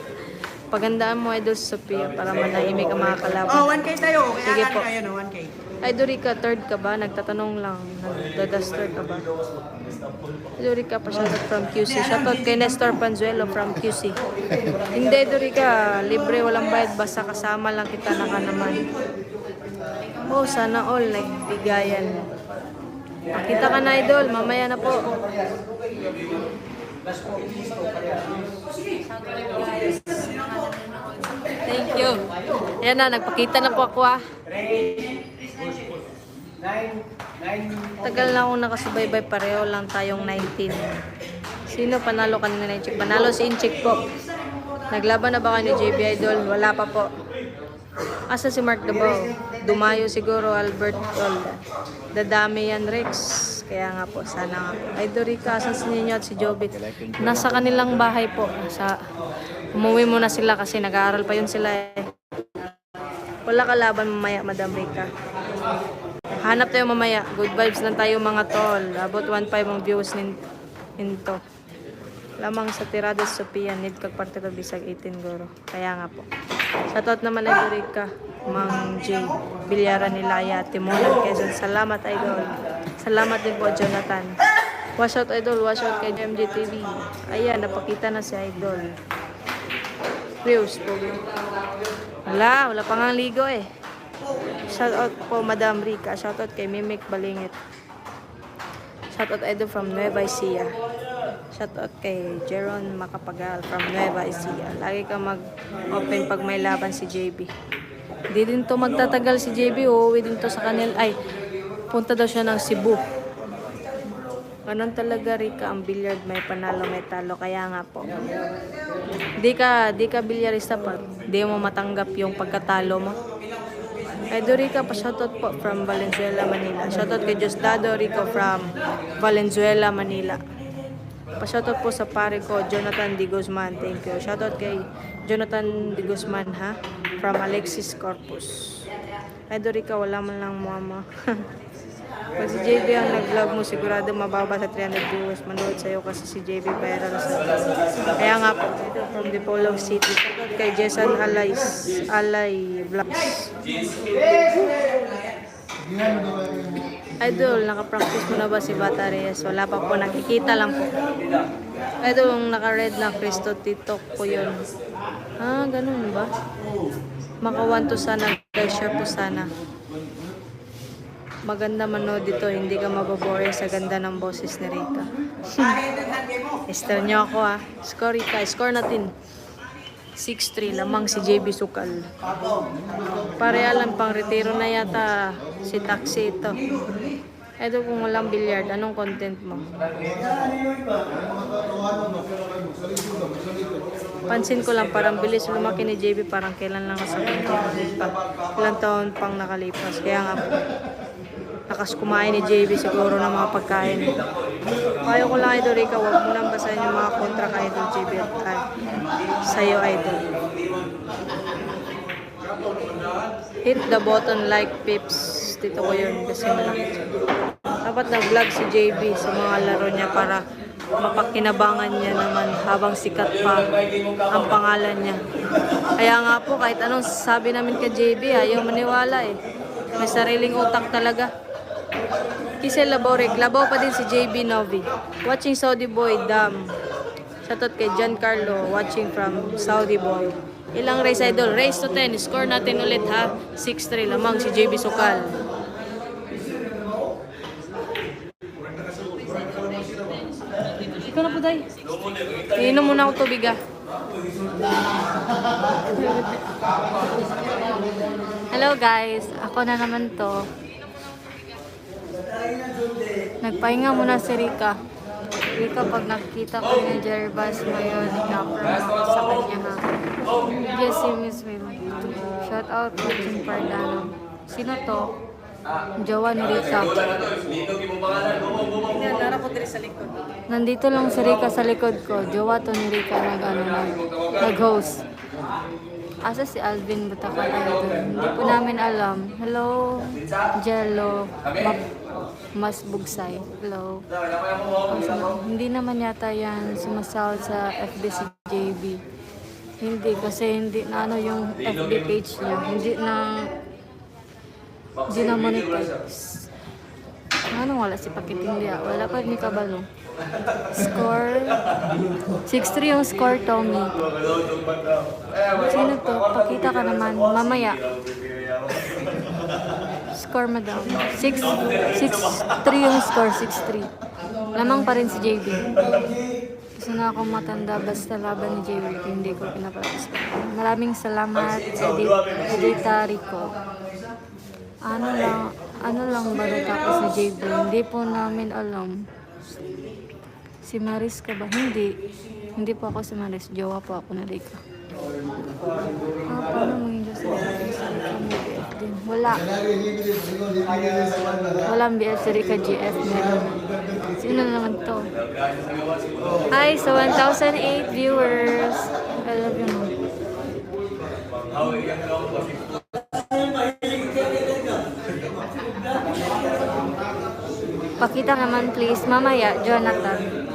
Pagandaan mo idol si Sophia para manahimik ang mga kalaban. 1K tayo. Sige po. Kaya 1K. Ay, Dorika, third ka ba? Nagtatanong lang. Nagda-duster ka ba? Dorika pa shoutout from QC. Shoutout kay Nestor Panzuelo from QC. Hindi, Dorika. Libre, walang bayad. Basta kasama lang kita na ka naman. Oh, sana all nagbigayan. Pakita ka na, idol. Mamaya na po. Thank you. Ayan na, nagpakita na po ako ah. Tagal na akong nakasubaybay, pareho lang tayong 19. Sino panalo kanina na Inchik? Panalo si Inchik po. Naglaban na ba kayo ni JB Idol? Wala pa po. Asa si Mark Dabao? Dumayo siguro, Albert Tol. Dadami yan, Rex. Kaya nga po, sana nga po. Ay, Dorika, asan si Ninyo at si Jobit? Nasa kanilang bahay po. Umuwi muna sila kasi nag-aaral pa yun sila eh. Wala kalaban mamaya, Madam Rika. Hanap tayo mamaya. Good vibes lang tayo mga tol. About 1.5 ang views ninto. Lamang sa Tirado Sophia. Need kag parte to bisag 18 goro. Kaya nga po. Shoutout naman ay Dorika. Mang J. Bilyaran ni Laya. Timonan Quezon. Salamat idol. Salamat din po Jonathan. Wash out idol. Wash out kay MJTV. Ayan. Napakita na si idol. Views po. Wala pa nga ligo eh. Shoutout po Madam Rika. Shoutout kay Mimic Balingit. Shoutout idol from Nueva Ecija. Shoutout kay Jeron Macapagal from Nueva Ecija. Lagi ka mag-open pag may laban si JB. Hindi din to magtatagal si JB. Uuwi din to sa kanil. Ay, punta daw siya ng Cebu. Ganun talaga Rika ang billiard. May panalo, may talo. Kaya nga po. Di ka bilyarista pa. Di mo matanggap yung pagkatalo mo. Ay, Dorika pa shoutout po from Valenzuela, Manila. Shoutout kay Diosdado Rico from Valenzuela, Manila. Pa-shoutout po sa pare ko, Jonathan D. Guzman. Thank you. Shoutout kay Jonathan D. Guzman, ha? From Alexis Corpus. Ay, Dorika, wala man lang mama. Pag si JB ang nag-vlog mo, sigurado mababa sa 300 viewers. Manood sa'yo kasi si JB viral sa kaya nga po, ito from Dipolog City. Shoutout kay Jason Alay Vlogs. Idol, nakapractice mo na ba si Bata Reyes? Wala pa po, nakikita lang po. Idol, yung naka-red na Cristo Titok po yun. Ah, ganun ba? Maka 1 to sana, guys, share po sana. Maganda manood dito, hindi ka mababore sa ganda ng boses ni Rika. Esther nyo ako ah. Score Rika, score natin. 6-3, lamang si JB Sukal. Pare alam pang retiro na yata si Taxi ito. Eto kung walang billiard, anong content mo? Pansin ko lang, parang bilis lumaki ni JB, parang kailan lang sa content pa. Ilang taon pang nakalipas. Kaya nga po, lakas kumain ni JB siguro ng mga pagkain. Payo ko lang idol Rika, huwag mo nang basahin yung mga kontra ka idol JB at sa'yo idol. Hit the button like pips. Dito ko yun kasi malaki. Dapat nag-vlog si JB sa mga laro niya para mapakinabangan niya naman habang sikat pa ang pangalan niya. Kaya nga po kahit anong sabi namin kay JB ayaw maniwala eh. May sariling utak talaga. Kisel Laborek, labaw pa din si JB Novi. Watching Saudi Boy, Dam. Shoutout kay Giancarlo, watching from Saudi Boy. Ilang race idol? Race to 10. Score natin ulit ha. 6-3 lamang si JB Sukal. Ikaw na po, Day. Iinom muna ako tubig ah. Hello guys, ako na naman to. Nagpahinga muna si Rika. Rika, pag nakita ko ni Jervas ngayon, ika-promote ako sa kanya ha. Jesse Miss Mim. Shout out to Jim Pardano. Sino to? Jowa ni Rika. Nandito lang si Rika sa likod ko. Jowa to ni Rika nag-host. Asa si Alvin Butakan idol? Hindi po namin alam. Hello, Jello, Mas Bugsay. Hello. Hindi naman yata yan sumasahod sa FB si JB. Hindi, kasi hindi na ano yung FB page niya. Di na monetize. Ano wala si Pakiting Lia? Wala pa ni Kabalo. Score. 6-3 yung score, Tommy. Sino to? Pakita ka naman. Mamaya. Score, madam. 6-3 yung score. 6-3. Lamang pa rin si JB. Gusto na akong matanda basta laban ni JB. Hindi ko pinapapis. Maraming salamat, Edita Rico. Ano lang ba natapos ni JB? Hindi po namin alam. Si Maris ka ba? Hindi. Hindi po ako si Maris. Jowa po ako na Rika. Paano maging Diyos sa Rika? May BF din. Wala. Walang BF sa Rika GF. Meron. Sino naman to? Hi sa 1,008 viewers. I love you, mom. Pakita naman please. Mamaya, Jonathan.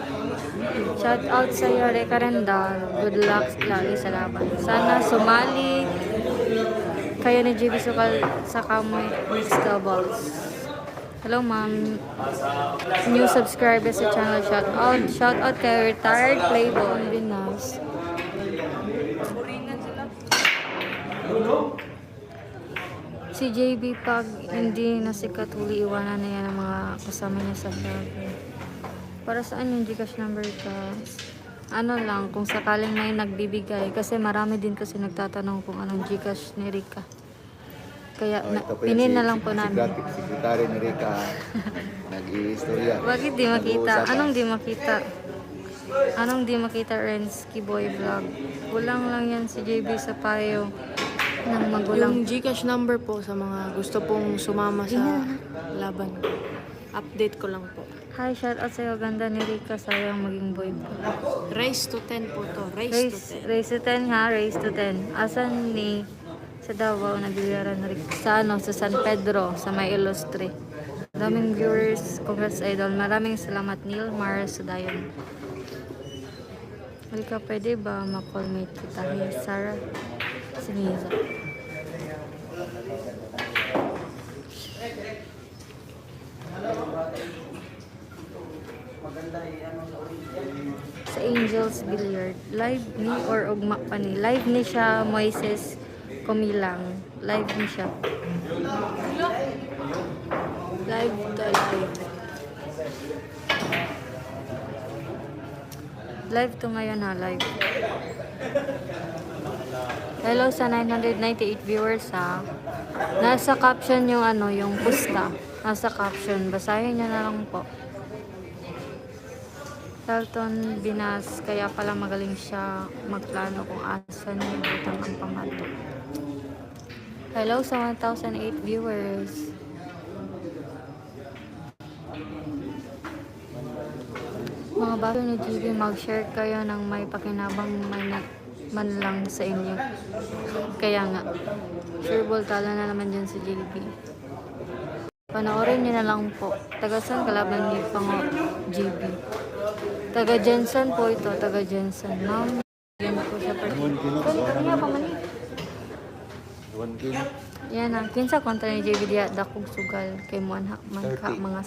Shout out sa iyo, Reka Rendal. Good luck lagi sa laban. Sana sumali kayo ni JB Sukal sa Kamoy Doubles. Hello ma'am. New subscriber sa channel. Shout out kay retired playboy. Binas. Si JB pag hindi nasikat uli, iwanan na yan ang mga kasama niya sa vlog. Para saan yung Gcash number ka? Ano lang, kung sakaling may nagbibigay. Kasi marami din kasi nagtatanong kung anong Gcash ni Rika. Kaya pinin na lang po namin. Si Secretary ni Rika, nag-i-istorya. Bakit di makita? Anong di makita? Anong di makita, Rensky Boy Vlog? Kulang lang yan si JB sa payo ng magulang. Yung Gcash number po sa mga gusto pong sumama sa laban. Update ko lang po. Hi, shout out sa'yo. Ganda ni Rika. Sayang maging boy. Race to 10 po to. Race to 10. Race to 10 ha. Race to 10. Asan ni sa Davao nagbiliran na Rika? Sa ano? Sa San Pedro. Sa May Ilustre. Daming viewers. Congrats idol. Maraming salamat Neil Mars Sudayon. Rika, pwede ba ma-callmate kita? Hey, Sarah. Siniza. Sa Angels Billiard. Live ni or ugma pa ni? Live ni siya, Moises Kumilang. Live ni siya. Live to live. Live to ngayon ha, live. Hello sa 998 viewers ha. Nasa caption yung ano, yung pusta. Nasa caption. Basahin nyo na lang po. Dalton Binas, kaya pala magaling siya magplano kung asan yung butang ang pamato. Hello sa 1,008 viewers. Mga bago ni GB, mag-share kayo ng may pakinabang man lang sa inyo. Kaya nga, sureball tala na naman dyan si GB. Panoorin nyo na lang po. Tagasan kalaban ni Pango GB. Taga Jensen po ito, taga Jensen. Ma'am, yan po siya per. Kanya pa man eh. 1K. Yan na, kinsa kontra ni JB diya, dakog sugal, kay Muanhak man ka, mga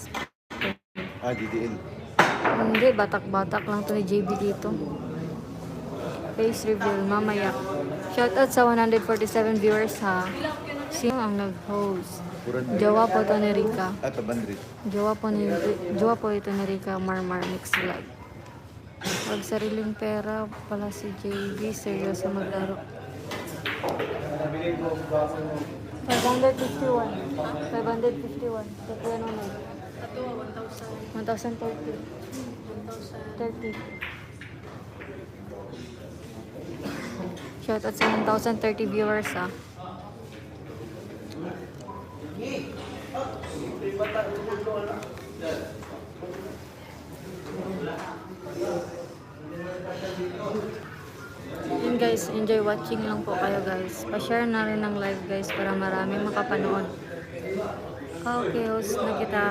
GDL. hindi, batak-batak lang to ni JB dito. Face reveal, mamaya. Shoutout sa 147 viewers ha. Sino ang nag-host? Jowa po to ni Rika. Tabandrit. Jowa po ito ni Rika Marmar Mix Vlog. Pag sariling pera pala si JB, seryoso maglaro. 551. 551. Kasi ano na? 1,030. 30. Shout out sa 1,030 viewers ha. Yun guys, enjoy watching lang po kayo guys. Pa-share na rin ng live guys para marami makapanood. Okay, host na kita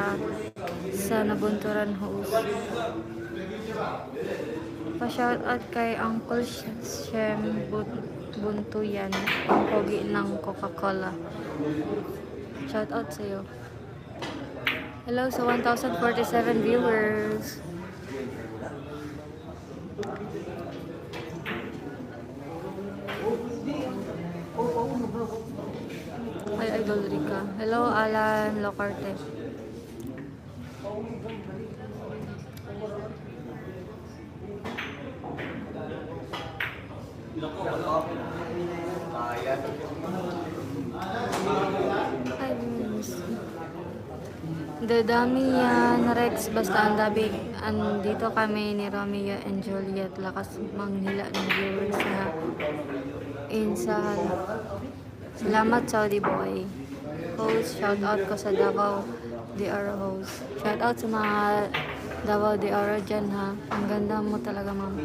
sa Nabunturan host. Pa-shout out kay Uncle Shem Buntuyan, ang pogi ng Coca-Cola. Shout out sa'yo. Hello sa 1,047 viewers. Ay, Idol Rica. Hello, Alan Locarte. Ay, dadami yan, Rex. Basta ang dami. Andito kami ni Romeo and Juliet. Lakas manghila ng viewers na Insan. Salamat, Saudi Boy. Host, shout out ko sa Davao de Oro host. Shout out sa mga Davao de Oro dyan, ha. Ang ganda mo talaga, ma'am.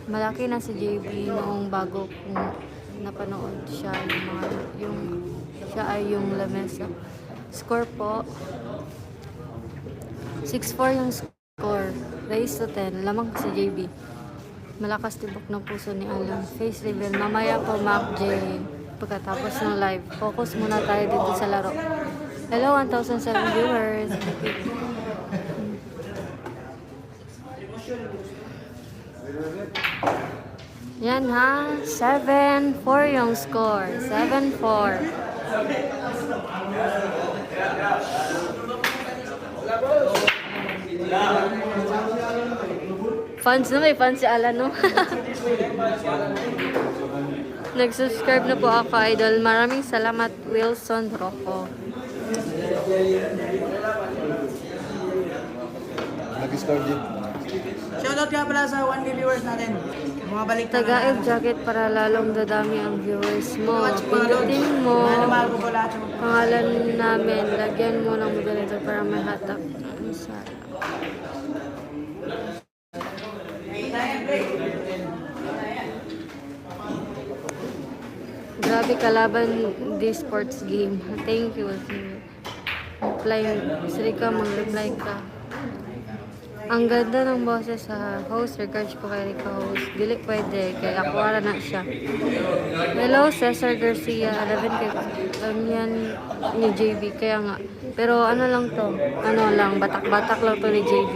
Malaki na si JB noong bago kung napanood siya siya ay yung lamesa. Score po 6-4 yung score. Race to 10. Lamang si JB. Malakas tibok ng puso ni Alan. Face reveal. Mamaya po, Mac J. Pagkatapos ng live. Focus muna tayo dito sa laro. Hello, 1,007 viewers. Yan ha. 7-4 yung score. 7-4. Fans na, may fans si Alan, no? Nag-subscribe na po ako, Idol. Maraming salamat, Wilson Rocco. Nag-score din. Shoutout nga pala sa 1K viewers natin. Mga balik na Tagaib jacket para lalong dadami ang viewers mo. Pindutin mo mahal ko po lahat sa mga pangalan namin. Lagyan mo ng moderator para may hatak. Ang sarap. Grabe kalaban this sports game. Thank you. Reply, Srika, mag-reply ka. Ang ganda ng boses sa host. Regards po kay Rika host. Dili pwede. Kaya akuara na siya. Hello, Cesar Garcia. 11 kay yan ni JB. Kaya nga. Pero ano lang to? Ano lang. Batak-batak lang to ni JB.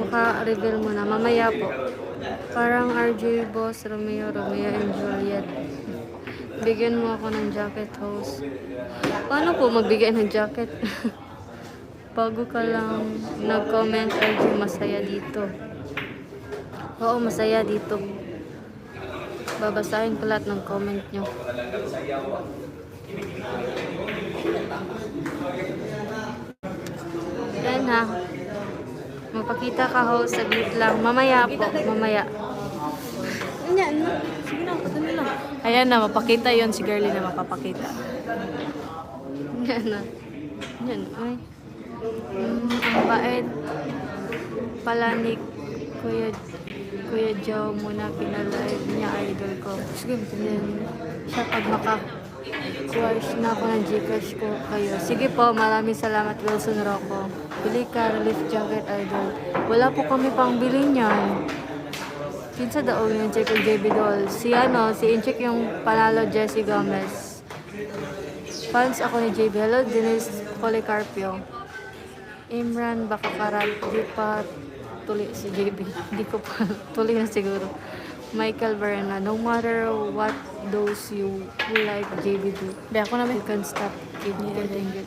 Maka-reveal mo na. Mamaya po. Parang RJ Boss, Romeo and Juliet. Bigyan mo ako ng jacket, host. Paano po magbigay ng jacket? Bago ka lang nag-comment, RJ, masaya dito. Oo, masaya dito. Babasahin ko lahat ng comment nyo. Yan ha. Magpakita ka, host. Saglit lang. Mamaya po. Mamaya. Yan. Sige na, patuloy lang. Ayan na, mapakita yon si Girlie na mapapakita. Yan na. Yan. Ay. Ang bait pala ni Kuya Joe muna pinalive niya, idol ko. Sige, then siya pag maka-swish na ako ng Gcash ko kayo. Sige po, maraming salamat, Wilson Rocco. Bili ka, relief jacket, idol. Wala po kami pang bili niyan. Kinsa daw yung check yung JB Doll. Si Incheck yung panalo, Jessie Gomez. Fans ako ni JB. Hello, Dennis Policarpio. Imran Bakakarat. Di pa tuli si JB. Di ko pa tuli na siguro. Michael Verena. No matter what those you who like JB do, Be, ako namin. you can stop getting it.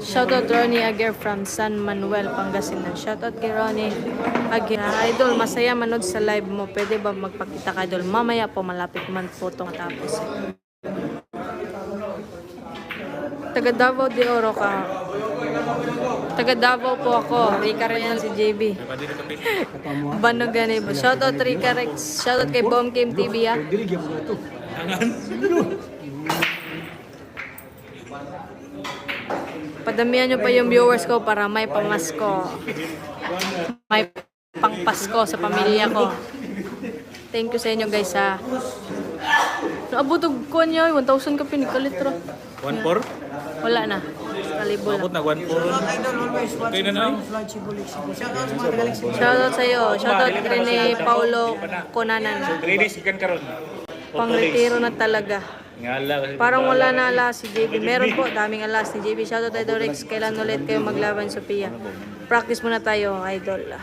Shoutout Ronnie Aguirre from San Manuel, Pangasinan. Shoutout kay Ronnie Aguirre. Idol, masaya manood sa live mo. Pwede ba magpakita ka, Idol? Mamaya po, malapit man po itong matapos. Taga Davao de Oro ka. Taga Davao po ako. Rika rin yan si JB. Banog ganun po. Shoutout Rika Rex. Shoutout kay Bomb Kim TV, ha. Padamihan nyo pa yung viewers ko para may pamasko. May pangpasko sa pamilya ko. Thank you sa inyo, guys, ha. Naabutog ko niya, 1,000 ka pinikalit, 1-4? Wala na. Kalibo Abot lang. na 1-4. Idol, always watching Okay na, no? from Floyd Sibulik. Shoutout sa mga tagaling Sibulik. Shoutout sa'yo. Shoutout kay ni Paulo Conanan. Ready, sikan karon. Pang-retiro na talaga. Ngala kasi. Parang wala na alas si JB. Meron po, daming alas ni JB. Shoutout Idol Rex. Kailan ulit kayo maglaban, Sophia? Practice muna tayo, Idol.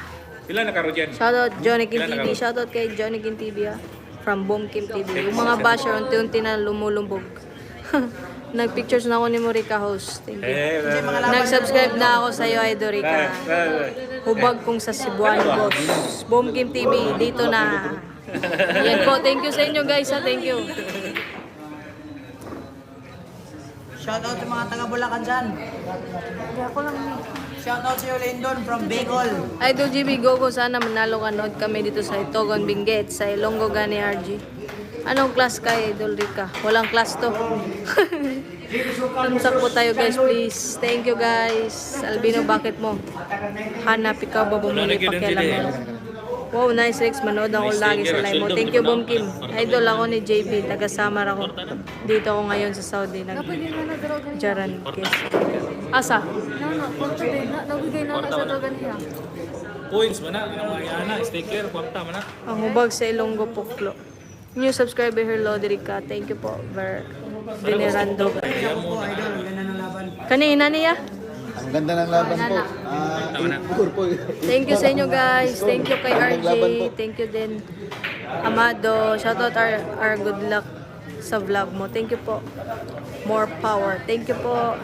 Pila na karo dyan? Shoutout Johnny Kim TV. Shoutout kay Johnny Kim TV from Boom Kim TV. Yung mga basher, unti-unti na lumulumbog. Nag-pictures na ako ni Morika host. Thank you. Nag-subscribe na ako sa iyo, Idol Rika. Hubag kong sa Cebuano, boss. Boom Kim TV, dito na. Yan po, thank you sa inyo guys, ha. Thank you. Shoutout sa mga taga Bulacan dyan. Hindi ako lang. Shoutout sa iyo, Lindon, from Bicol. Idol GB Gogo, sana manalo ka. Nood kami dito sa Itogon Benguet, sa Ilonggo Gani RG. Anong class kay Idol Rika? Walang class to. Thumbs up po tayo guys, please. Thank you guys. Albino, bakit mo? Hanap ikaw ba bumili pakialam mo? Wow, nice Rex. Manood ako lagi sa live mo. Thank you, Boom Kim. Idol ako ni JB. Taga-Samar ako. Dito ako ngayon sa Saudi. Jaran. Asa? Nabigay na sa droga niya. Points man na. Ang mga yana. Sticker. Kwarta man na. Ang hubag sa Ilonggo Puklo. New subscriber here, Loderica. Thank you po, Venerando. Idol, ang ganda ng laban. Kanina niya. Ang ganda ng laban po. Po. Thank you sa inyo guys. Thank you kay RJ. Thank you din. Amado. Shoutout our good luck sa vlog mo. Thank you po. More power. Thank you po.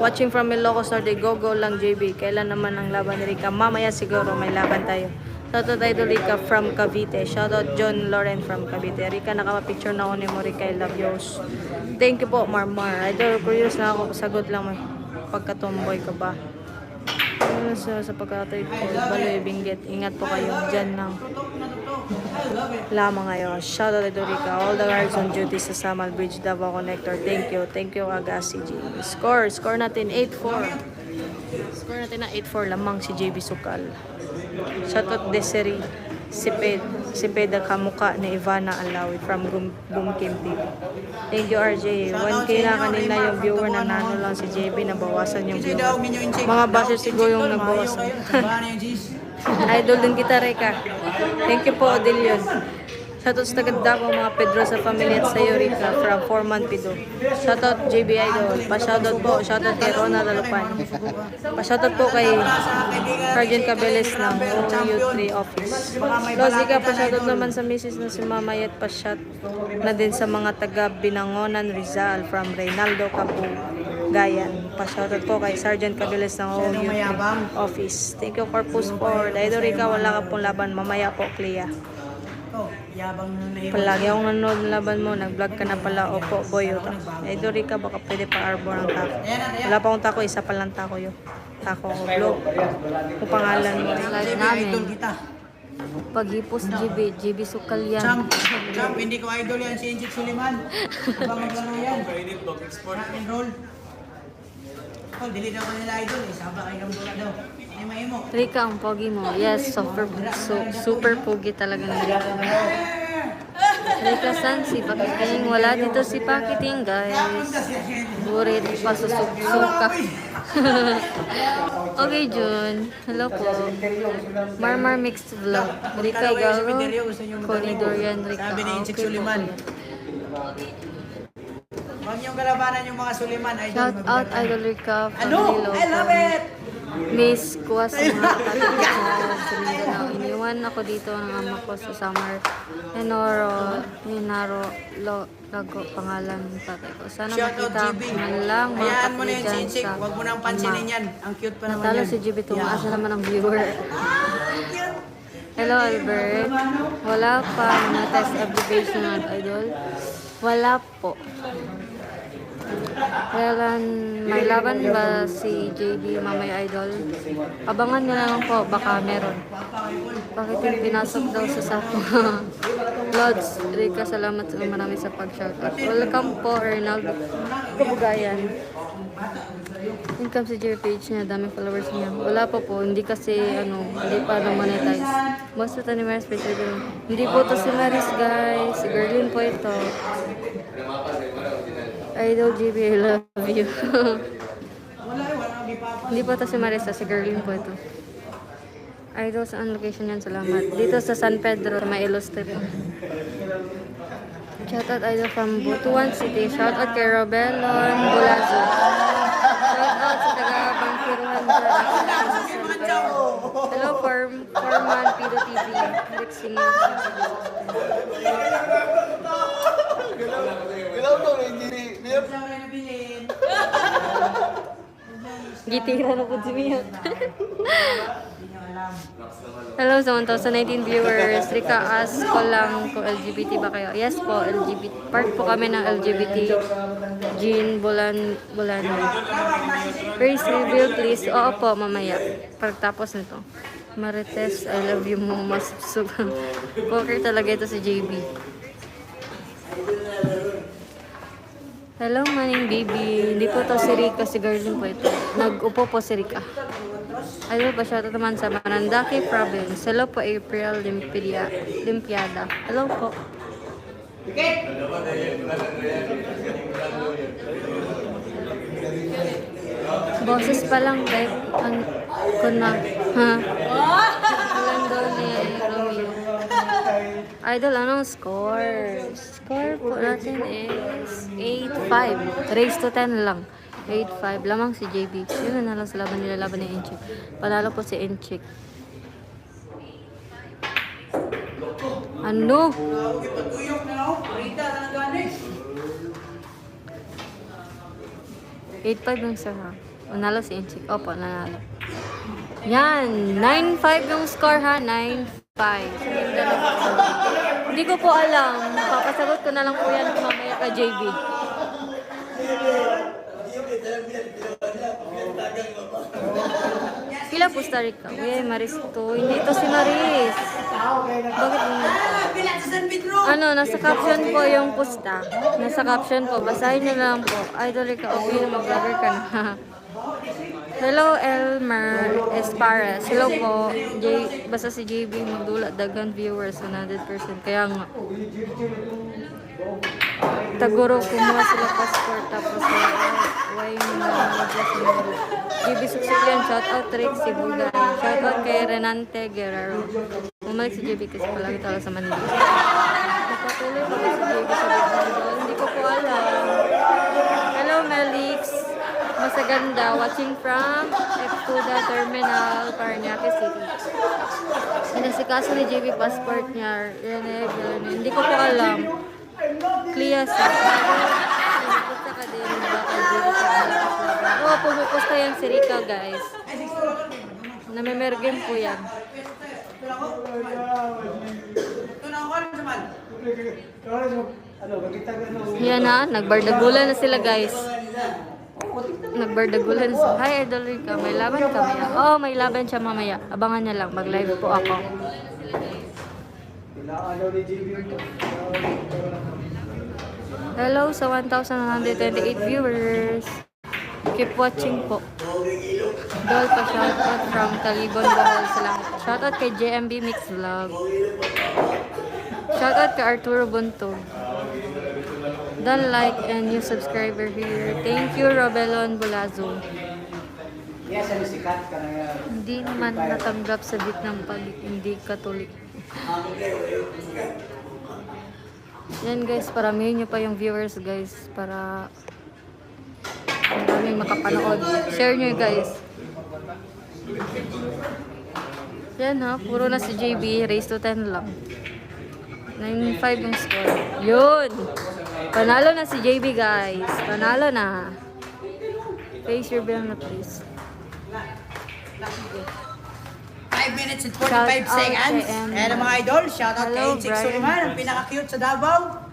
Watching from Ilocos Norte. Go lang JB. Kailan naman ang laban ni Rika? Mamaya siguro may laban tayo. Shoutout Idol Rika from Cavite. Shoutout John Loren from Cavite. Rika, nakapapicture na ako ni mo Rika. I love you. Thank you po, Marmar. Idol, curious na ako. Sagot lang mo. Pagka-tomboy ka ba? Ano sa pagkatay Baloy Benguet. Ingat po kayo dyan ng lamang ngayon. Shoutout Idol Rika. All the guards on duty sa Samal Bridge Davao Connector. Thank you. Thank you, Agassi G. Score natin 8-4. Score natin na 8-4 lamang si JB Sukal. Shoutout Desiree Sipeda kamuka ni Ivana Alawi from Boom Kim TV. Thank you RJ. 1K na kanina yung viewer na nano lang si JB. Nabawasan yung Kasi viewer. daw, minyo in check. Mga basher siguro yung nabawasan. Idol din kita Reka. Thank you po Odilion. Shoutout sa Tagadago mga Pedro sa pamilya at sa Eureka from Foreman Pido. Shoutout JB Idol. Pa-shoutout po. Shoutout kay Ronald Alupan. Pa-shoutout po kay Sergeant Cabeles ng OU3 office. Lozika, pa-shoutout naman sa misis na si Mamayet. Pa-shout na din sa mga taga Binangonan Rizal from Reynaldo Gayan. Pa-shoutout po kay Sergeant Cabeles ng OU3 office. Thank you Corpus for Idol Rika. Wala ka pong laban. Mamaya po Clea. Yabang na Palagi akong nanonood ng laban mo. Nag-vlog ka na pala. Opo, boyo. Idol Rika, baka pwede pa arbor ng tako. Wala pa akong tako. Isa pa lang tako yun. Tako ko. Vlog. Kung pangalan mo. Live idol namin. kita. Paghipos JB Sukal yan. Champ, hindi ko idol yan si Inchik Suliman. Abang maglaro yan. Rock and roll. Oh, delete ako nila idol eh. Sabak ay kamdura daw. Ay maimo. Rika, ang pogi mo. Yes, super pogi talaga na Rika. Rika, san si Pakiting? Wala dito si Pakiting, guys. Burit pa suka. Okay, Jun. Hello po. Marmar Mixed Vlog. Rika Garo. Connie Dorian, Rika. Sabi ni Inchik Okay po. Suliman. Huwag niyong kalabanan yung mga Suliman idol. Shout out Idol Rika from Ano? Hilo. I love it! Miss kuha sa mga kapatid ko sa Mindanao. Iniwan ako dito ng ama ko sa Samar. Ninaro Lago, pangalan ng tatay ko. Sana Shout out makita GB. man lang mga Hayaan mo na yun si kapatid Inchik. sa Huwag mo nang pansinin yan. Ang cute pa naman Natalo yan. si GB, tumaas na naman ang viewer. Hello Albert. Wala pa mga test application ng Idol. Wala po. Kailan may laban ba si JD mamaya Idol? Abangan nyo lang po, baka meron. Bakit yung pinasok daw sa sapo? Lods, Rika, salamat sa marami sa pag-shoutout. Welcome po, Ronaldo Kabugayan. Income si JB page niya, daming followers niya. Wala pa po, hindi kasi hindi pa monetize. Most of the Maris page hindi po to si Maris guys, si Gerlin po ito. Idol GB, I love you. Hindi po ito si Marisa, si Gerlin po ito. Idol, saan location yan? Salamat. Dito sa San Pedro, may Ilustre po. Shoutout idol from Butuan City. Shoutout kay Robelon Bulazo. Shoutout sa taga Bangkiruhan dyan. Hello, Forman Pido TV. Rick Singer. Galaw ko, hindi. Gitira na po si Mia. Hello sa 1,019 viewers. Rika, ask ko lang kung LGBT ba kayo. Yes po, LGBT. Part po kami ng LGBT. Jean Bulan. Praise reveal please. Oo po, mamaya. Pagtapos nito. Marites, I love you mo. Mas poker talaga ito si JB. Hello, maning baby. Hindi po to si Rika, si Garden po ito. Nag-upo po si Rika. Idol pa siya naman sa Manandaki Province. Hello po, April Limpiada. Hello po. Boses pa lang kahit kun na. Ha? Ilan daw ni Romeo. Idol, anong score? Score po natin is 8-5. Raise to 10 lang. 8-5. Lamang si JB. Yun na lang sa laban nila. Laban ni Inchik. Panalo po si Inchik. Ano? 8-5 yung sir ha. Nanalo si Inchik. Opo, nanalo. Yan. 9-5 yung score ha. 9-5. Hindi ko po alam. Papasagot ko na lang po yan mamaya ka JB. Pila po Costa Rica? Uy, Maris to. Hindi to si Maris. Bakit mo? Ano, nasa caption po yung pusta. Nasa caption po. Basahin nyo lang po. Idol Rica, okay na mag-vlogger ka na. Hello, Elmer Espares. Hello po. Basta si JB magdula. Dagan viewers, 100%. Kaya nga. Taguro, kumuha sila passport. Tapos, why mo na mag-adjust mo. JB Suksilian, shoutout Rick Sibugay. Shoutout kay Renante Guerrero. Bumalik si JB kasi palagi tala sa Manila. Napatuloy ko si JB sa Bigmando. Hindi ko po alam. Hello, Melix. Masaganda. Watching from F2 Terminal, Paranaque City. Sinasikaso ni JB passport niya. Hindi ko po alam. Clear sa pupunta ka din pumupusta yan si Rika guys. Namimergem po yan. Yan na, nagbardagulan na sila guys. Nagbardagulan na sila. Hi Idol Rika, may laban ka maya? Oo, may laban siya mamaya. Abangan niya lang, mag-live po ako. Hello sa 1,128 viewers. Keep watching po. Dol pa shoutout from Talibon, Bohol. Salamat. Shoutout kay JMB Mix Vlog. Shoutout kay Arturo Buntog. Don't like and new subscriber here. Thank you, Robelon Bulazo. Hindi naman natanggap sa bit ng pag hindi Katolik. Yan guys, paramihin nyo pa yung viewers guys para maraming makapanood. Share nyo guys. Yan ha, puro na si JB, raise to 10 lang. 9-5 yung score. Yun! Panalo na si JB guys. Panalo na. Face your bell na please. 5 minutes and 45 seconds. Ayan ang mga idol. Shoutout kay Inchik Suliman, ang pinaka-cute sa Davao.